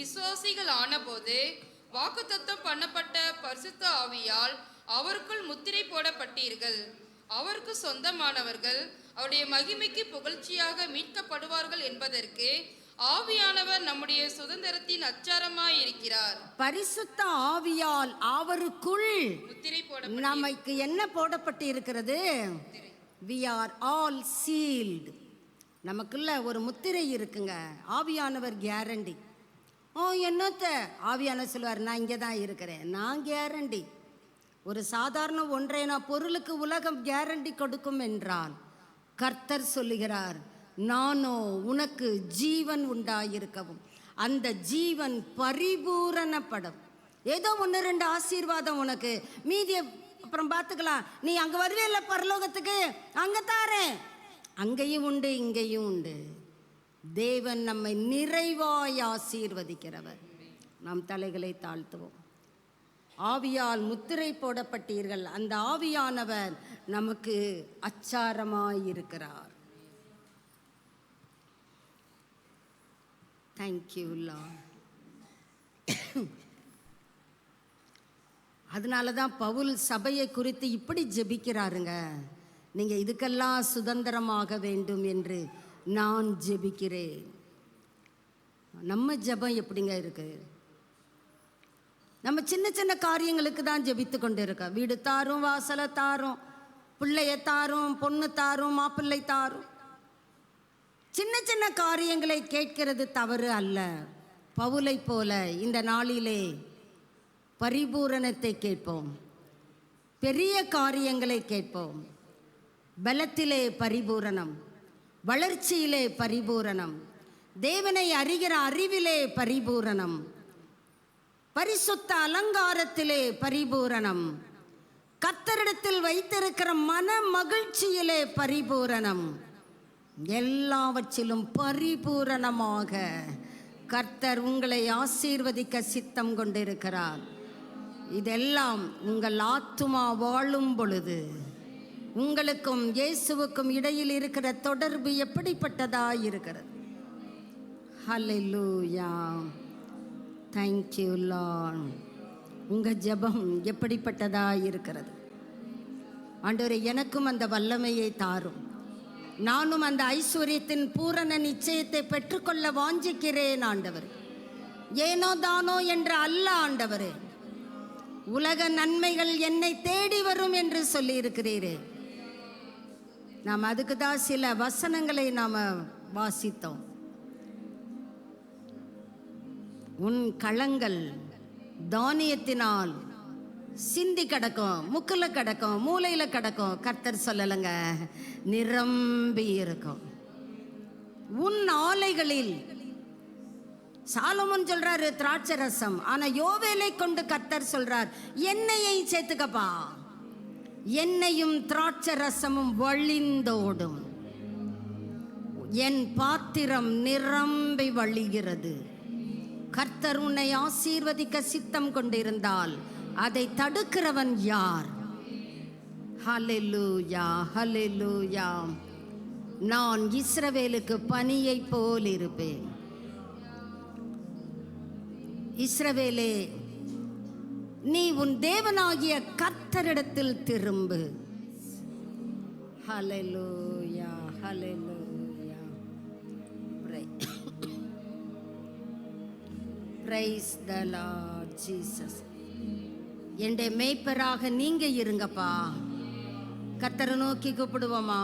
விசுவாசிகள் ஆனபோது வாக்குத்தத்தம் பண்ணப்பட்ட பரிசுத்த ஆவியால் அவருக்குள் முத்திரை போடப்பட்டீர்கள். அவருக்கு சொந்தமானவர்கள் அவருடைய மகிமைக்கு புகழ்ச்சியாக மீட்கப்படுவார்கள் என்பதற்கு ஆவியானவர் நம்முடைய சுதந்திரத்தின் அச்சாரமாய் இருக்கிறார். பரிசுத்த ஆவியால் அவருக்குள் முத்திரை போட நமக்கு என்ன போடப்பட்டு இருக்கிறது? We are all sealed. நமக்குள்ள ஒரு முத்திரை இருக்குங்க. ஆவியானவர் கேரண்டி. என்னத்த ஆவியானவர் சொல்லுவார், நான் இங்கே தான் இருக்கிறேன், நான் கேரண்டி. ஒரு சாதாரண ஒன்றை நான் பொருளுக்கு உலகம் கேரண்டி கொடுக்கும் என்றால், கர்த்தர் சொல்லுகிறார், நானோ உனக்கு ஜீவன் உண்டாயிருக்கவும் அந்த ஜீவன் பரிபூரணப்படும். ஏதோ 1-2 ஆசீர்வாதம் உனக்கு, மீதிய அப்புறம் பார்த்துக்கலாம். நீ அங்கே வருவே இல்லை பரலோகத்துக்கு, அங்கே தாரேன். அங்கேயும் உண்டு, இங்கேயும் உண்டு. தேவன் நம்மை நிறைவாய் ஆசீர்வதிக்கிறவர். நாம் தலைகளை தாழ்த்துவோம். ஆவியால் முத்திரை போடப்பட்டீர்கள். அந்த ஆவியானவர் நமக்கு அச்சாரமாயிருக்கிறார். Thank you Lord. அதனால தான் பவுல் சபையை குறித்து இப்படி ஜெபிக்கிறாருங்க. நீங்கள் இதுக்கெல்லாம் சுதந்திரமாக வேண்டும் என்று நான் ஜெபிக்கிறேன். நம்ம ஜெபம் எப்படிங்க இருக்கு? நம்ம சின்ன சின்ன காரியங்களுக்கு தான் ஜெபித்து கொண்டு இருக்கோம். வீடு தாரும், வாசலை தாரும், பிள்ளைய தாரும், பொண்ணு தாரும், மாப்பிள்ளை தாரும். சின்ன சின்ன காரியங்களை கேட்கிறது தவறு அல்ல. பவுலை போல இந்த நாளிலே பரிபூரணத்தை கேட்போம். பெரிய காரியங்களை கேட்போம். பலத்திலே பரிபூரணம், வளர்ச்சியிலே பரிபூரணம், தேவனை அறிகிற அறிவிலே பரிபூரணம், பரிசுத்த அலங்காரத்திலே பரிபூரணம், கர்த்தரிடத்தில் வைத்திருக்கிற மன மகிழ்ச்சியிலே பரிபூரணம், எல்லாவற்றிலும் பரிபூரணமாக கர்த்தர் உங்களை ஆசீர்வதிக்க சித்தம் கொண்டிருக்கிறார். இதெல்லாம் உங்கள் ஆத்துமா வாழும் பொழுது உங்களுக்கும் இயேசுவுக்கும் இடையில் இருக்கிற தொடர்பு எப்படிப்பட்டதாக இருக்கிறது? ஹல்லேலூயா, தேங்க்யூ லார்ட். உங்கள் ஜெபம் எப்படிப்பட்டதாக இருக்கிறது? ஆண்டவரே, எனக்கும் அந்த வல்லமையை தாரும். நானும் அந்த ஐஸ்வர்யத்தின் பூரண நிச்சயத்தை பெற்றுக்கொள்ள வாஞ்சிக்கிறேன் ஆண்டவர். ஏனோ தானோ என்று அல்ல ஆண்டவரே, உலக நன்மைகள் என்னை தேடி வரும் என்று சொல்லி இருக்கிறீரே. நாம் அதுக்கு தான் சில வசனங்களை நாம் வாசித்தோம். உன் களங்கள் தானியத்தினால் சிந்தி கிடக்கும், முக்கில் கிடக்கும், மூளையில் கிடக்கும். கர்த்தர் சொல்லலைங்க, நிரம்பி இருக்கும். உன் ஆலைகளில் சாலமோன் சொல்றாரு திராட்சை ரசம், ஆனா யோவேலை கொண்டு கர்த்தர் சொல்றார் எண்ணெயை சேர்த்துக்கப்பா, எண்ணெயும் திராட்சை ரசமும் வழிந்தோடும், என் பாத்திரம் நிரம்பி வழிகிறது. கர்த்தர் உன்னை ஆசீர்வதிக்க சித்தம் கொண்டிருந்தால் அதை தடுக்கிறவன் யார்? ஹல்லேலூயா, ஹல்லேலூயா. நான் இஸ்ரவேலுக்கு பனியை போல் இருப்பேன். இஸ்ரவேலே, நீ உன் தேவனாகிய கர்த்தரிடத்தில் திரும்பு. Hallelujah, hallelujah. Praise the Lord Jesus. என்னுடைய மேய்ப்பராக நீங்க இருங்கப்பா. கர்த்தரை நோக்கி கூப்பிடுவோமா?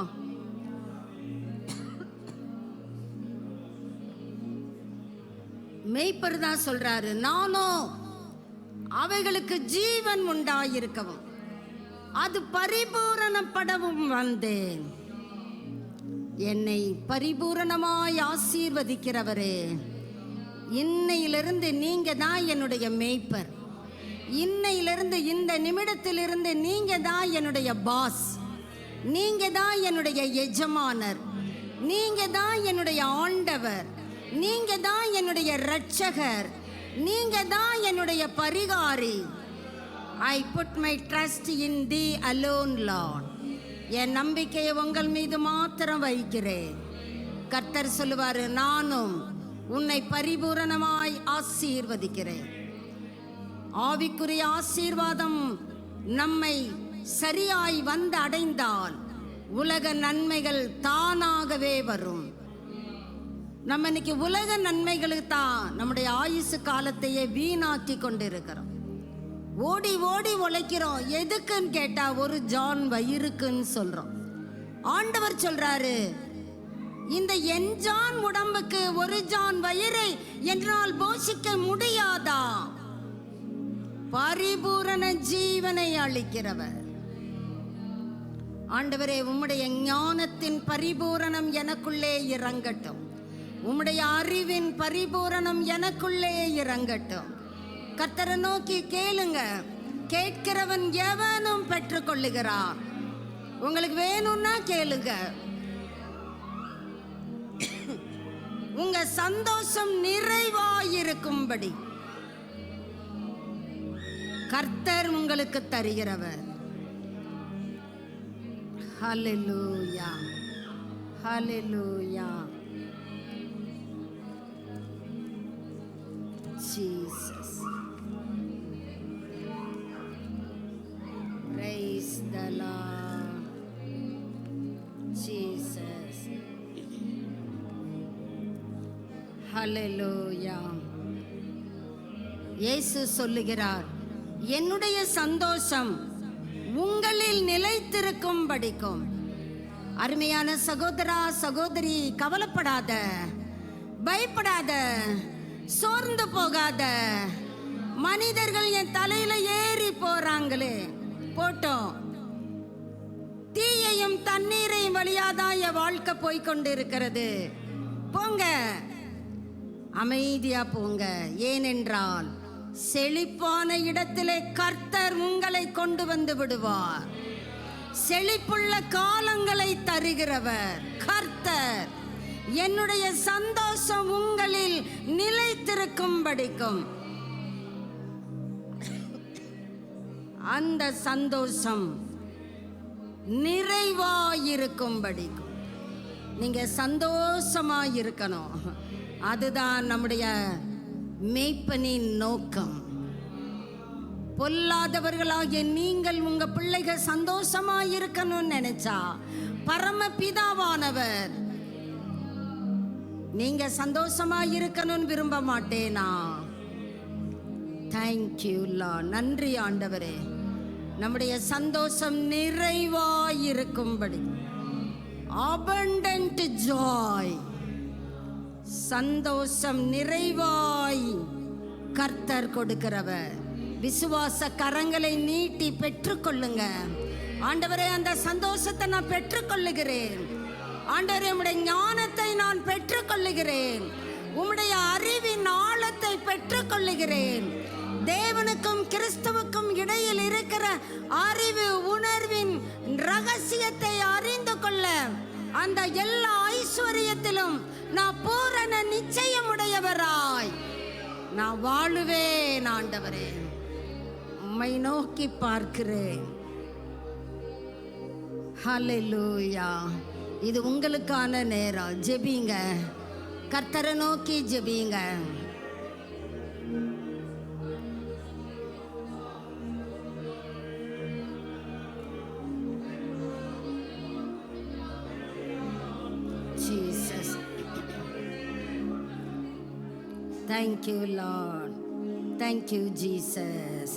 மேய்ப்பர் தான் சொல்றாரு, நானோ அவைகளுக்கு ஜீவன் உண்டாயிருக்கவும் அது பரிபூரணப்படவும் வந்தேன். என்னை பரிபூரணமாய் ஆசீர்வதிக்கிறவரே, இன்னையிலிருந்து நீங்க தான் என்னுடைய மேய்ப்பர். இன்னையிலிருந்து இந்த நிமிடத்திலிருந்து நீங்க தான் என்னுடைய பாஸ். நீங்க தான் என்னுடைய எஜமானர். நீங்க தான் என்னுடைய ஆண்டவர். நீங்க தான் என்னுடைய இரட்சகர். நீங்க தான் என்னுடைய பரிகாரி. I put my trust in thee alone, Lord. என் நம்பிக்கையை உங்கள் மீது மாத்திரம் வைக்கிறேன். கர்த்தர் சொல்லுவாரு, நானும் உன்னை பரிபூரணமாய் ஆசீர்வதிக்கிறேன். ஆவிக்குரிய ஆசீர்வாதம் நம்மை சரியாய் வந்து அடைந்தால் உலக நன்மைகள் தானாகவே வரும். நம்ம இன்னைக்கு உலக நன்மைகளுக்கு தான் நம்முடைய ஆயுசு காலத்தையே வீணாக்கி கொண்டு இருக்கிறோம். ஓடி ஓடி உழைக்கிறோம். எதுக்குன்னு கேட்டா ஒரு ஜான் வயிறுக்குன்னு சொல்றோம். ஆண்டவர் சொல்றாரு, இந்த என்ஜான் உடம்புக்கு ஒரு ஜான் வயிறை என்னால் போஷிக்க முடியாதா? பரிபூரண ஜீவனை அளிக்கிறவர் ஆண்டவரே, உம்முடைய ஞானத்தின் பரிபூரணம் எனக்குள்ளே இறங்கட்டும். உம்முடைய அறிவின் பரிபூரணம் எனக்குள்ளே இறங்கட்டும். கர்த்தரை நோக்கி கேளுங்க. கேட்கிறவன் எவனும் பெற்றுக்கொள்ளுகிறான். உங்களுக்கு வேணும்னா கேளுங்க. உங்க சந்தோஷம் நிறைவாயிருக்கும்படி கர்த்தர் உங்களுக்கு தருகிறவர். ஹல்லேலூயா, ஹல்லேலூயா. Jesus, praise the Lord. Jesus, hallelujah. இயேசு சொல்லுகிறார், என்னுடைய சந்தோஷம் உங்களில் நிலைத்திருக்கும் படிக்கும். அருமையான சகோதரா சகோதரி, கவலைப்படாத, பயப்படாத, சோர்ந்து போகாத. மனிதர்கள் என் தலையில ஏறி போறாங்களே, போட்டோம். தீயையும் தண்ணீரையும் வழியாதான் என் வாழ்க்கை போய்கொண்டு இருக்கிறது. போங்க, அமைதியா போங்க. ஏனென்றால் செழிப்பான இடத்திலே கர்த்தர் உங்களை கொண்டு வந்து விடுவார். செழிப்புள்ள காலங்களை தருகிறவர் கர்த்தர். என்னுடைய சந்தோஷம் உங்களில் நிலைத்திருக்கும் படிக்கும். அந்த சந்தோஷம் நிறைவாயிருக்கும் படிக்கும். நீங்க சந்தோஷமா இருக்கணும். அதுதான் நம்முடைய மேய்ப்பனின் நோக்கம். பொல்லாதவர்களாகிய நீங்கள் உங்க பிள்ளைகள் சந்தோஷமா இருக்கணும்னு நினைச்சா பரமபிதாவானவர் நீங்க சந்தோஷமா இருக்கணும்னு விரும்ப மாட்டேனா? Thank you Lord. நன்றி ஆண்டவரே. நம்முடைய சந்தோஷம் நிறைவாயிருக்கும்படி abundant joy, சந்தோஷம் நிறைவாய் கர்த்தர் கொடுக்கிறவர். விசுவாச கரங்களை நீட்டி பெற்றுக்கொள்ளுங்க. ஆண்டவரே, அந்த சந்தோஷத்தை நான் பெற்றுக்கொள்ளுகிறேன். ஆண்டவரே, உம்முடைய ஞானத்தை நான் பெற்றுக்கொள்ளுகிறேன். உம்முடைய அறிவின் ஆழத்தை பெற்றுக்கொள்ளுகிறேன். தேவனுக்கும் கிறிஸ்துவுக்கும் இடையில் இருக்கிற அறிவு உணர்வின் ரகசியத்தை அறிந்து கொள்ள அந்த எல்லா ஐஸ்வர்யத்திலும் நான் பூரண நிச்சயமுடையவராய் நான் வாழுவேன். ஆண்டவரே, உம்மை நோக்கி பார்க்கிறேன். ஹல்லேலூயா. இது உங்களுக்கான நேரம். ஜெபிங்க, கர்த்தரை நோக்கி ஜெபிங்க. Jesus, thank you Lord, thank you Jesus,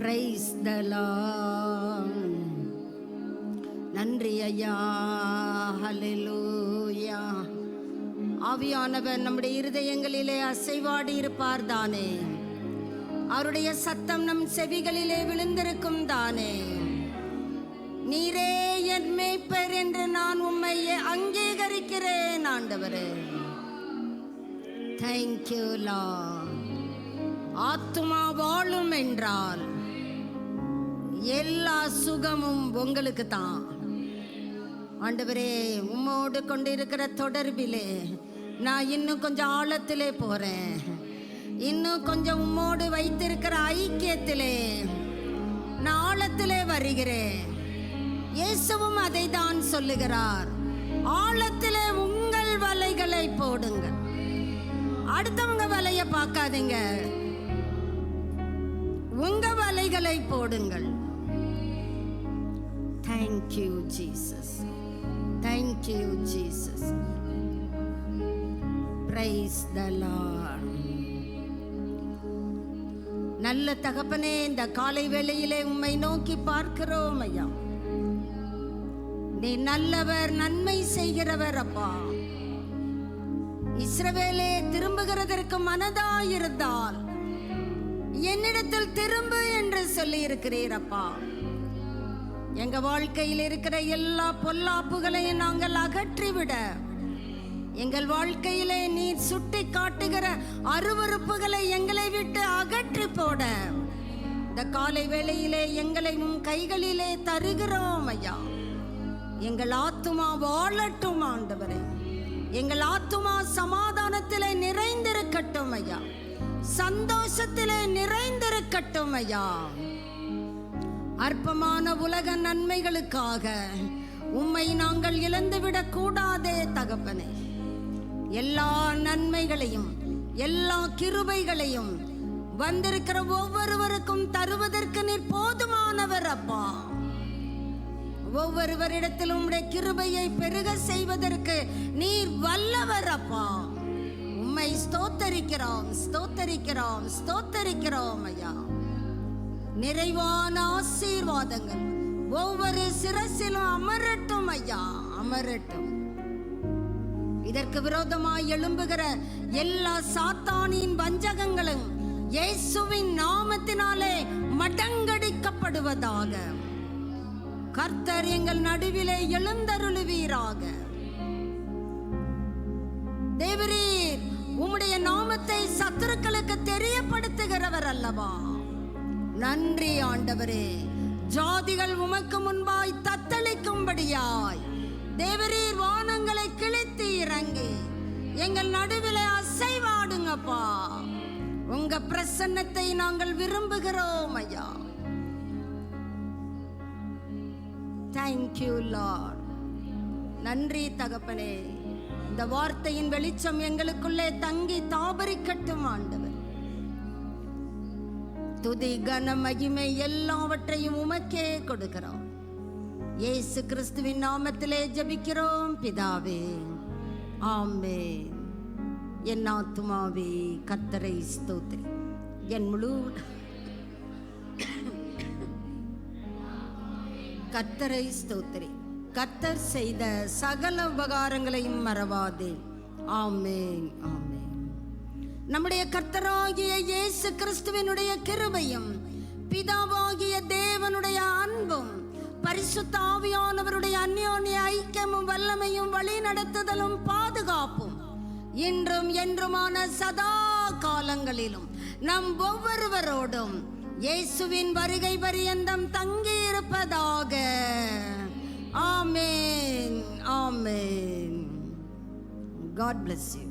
praise the Lord. நன்றி ஐயா. ஹல்லேலூயா. ஆவியானவர் நம்முடைய இருதயங்களிலே அசைவாடி இருப்பார் தானே. அவருடைய சத்தம் நம் செவிகளிலே விழுந்திருக்கும் தானே. நீரே என் மேய்ப்பர் என்று நான் உம்மை அங்கீகரிக்கிறேன் ஆண்டவரே. Thank you Lord. ஆத்துமா வாழும் என்றால் எல்லா சுகமும் உங்களுக்கு தான். ஆண்டவரே, உம்மோடு கொண்டிருக்கிற தொடர்பிலே நான் இன்னும் கொஞ்சம் ஆழத்திலே போறேன். இன்னும் கொஞ்சம் உம்மோடு வைத்திருக்கிற ஐக்கியத்திலே நான் ஆழத்திலே வருகிறேன். இயேசுவும் அதை தான் சொல்லுகிறார். ஆழத்திலே உங்கள் வலைகளை போடுங்கள். அடுத்தவங்க வலைய பார்க்காதீங்க, உங்க வலைகளை போடுங்கள். Thank you Jesus, thank you Jesus. Praise the Lord. நல்ல தகப்பனே, இந்த காலை வேளையிலே உம்மை நோக்கி பார்க்கிறோம் ஐயா. நீ நல்லவர், நன்மை செய்கிறவர் அப்பா. இஸ்ரவேலே, திரும்புகிறதற்கு மனதாயிருந்தால் என்னிடத்தில் திரும்பு என்று சொல்லி இருக்கிறீர் அப்பா. எங்க வாழ்க்கையில் இருக்கிற எல்லா பொல்லாப்புகளையும் நாங்கள் அகற்றிவிட, எங்கள் வாழ்க்கையிலே நீர் சுட்டி காட்டுகிற அருவருப்புகளை எங்களை விட்டு அகற்றி போட இந்த காலை வேளையிலே எங்களை உம் கைகளிலே தருகிறோம் ஐயா. எங்கள் ஆத்துமா வாழட்டும் ஆண்டவரே. எங்கள் ஆத்துமா சமாதானத்திலே நிறைந்திருக்கட்டும் ஐயா. சந்தோஷத்திலே நிறைந்திருக்கட்டும் ஐயா. அற்பமான உலக நன்மைகளுக்காக உம்மை நாங்கள் இழந்துவிடக் கூடாதே தகப்பனே. எல்லா நன்மைகளையும் எல்லா கிருபைகளையும் வந்திருக்கிற ஒவ்வொருவருக்கும் தருவதற்கு நீர் போதுமானவர் அப்பா. ஒவ்வொருவரிடத்திலும் உம்முடைய கிருபையை பெருக செய்வதற்கு நீர் வல்லவர் அப்பா. உம்மை ஸ்தோத்தரிக்கிறோம், ஸ்தோத்தரிக்கிறோம், ஸ்தோத்தரிக்கிறோம் ஐயா. நிறைவான ஆசீர்வாதங்கள் ஒவ்வொரு சிரசிலும் அமரட்டும் ஐயா, அமரட்டும். இதற்கு விரோதமாய் எழும்புகிற எல்லா சாத்தானின் வஞ்சகங்களும் இயேசுவின் நாமத்தினாலே மடங்கடிக்கப்படுவதாக. கர்த்தர் எங்கள் நடுவிலே எழுந்தருளுவீராக. தேவரீர் உம்முடைய நாமத்தை சத்துருக்களுக்கு தெரியப்படுத்துகிறவர் அல்லவா. நன்றி ஆண்டவரே. ஜாதிகள் உமக்கு முன்பாய் தத்தளிக்கும்படியாய் தேவரீர் வானங்களை கிழித்து இறங்கி எங்கள் நடுவிலே அசைவாடுங்கப்பா. உங்க பிரசன்னத்தை நாங்கள் விரும்புகிறோம் ஐயா. Thank you Lord. நன்றி தகப்பனே. இந்த வார்த்தையின் வெளிச்சம் எங்களுக்குள்ளே தங்கி தாபரிக்கட்டும் ஆண்டவர். துதி, கன, மகிமை எல்லாவற்றையும் உமக்கே கொடுக்கிறோம். இயேசு கிறிஸ்துவின் நாமத்திலே ஜெபிக்கிறோம் பிதாவே, ஆமென். என் ஆத்துமாவே கர்த்தரை ஸ்தோத்திரி. என் முழு கர்த்தரை ஸ்தோத்திரி. கர்த்தர் செய்த சகல உபகாரங்களையும் மறவாதே. ஆமென், ஆமென். நம்முடைய கர்த்தராகிய இயேசு கிறிஸ்துவினுடைய கிருபையும் பிதாவாகிய தேவனுடைய அன்பும் பரிசுத்த ஆவியானவருடைய அந்யோன்ய ஐக்கியமும் வல்லமையும் வழி நடத்துதலும் பாதுகாப்பும் இன்றும் என்றுமான சதா காலங்களிலும் நம் ஒவ்வொருவரோடும் இயேசுவின் வருகை பரியந்தம் தங்கியிருப்பதாக. ஆமென், ஆமென். God bless you.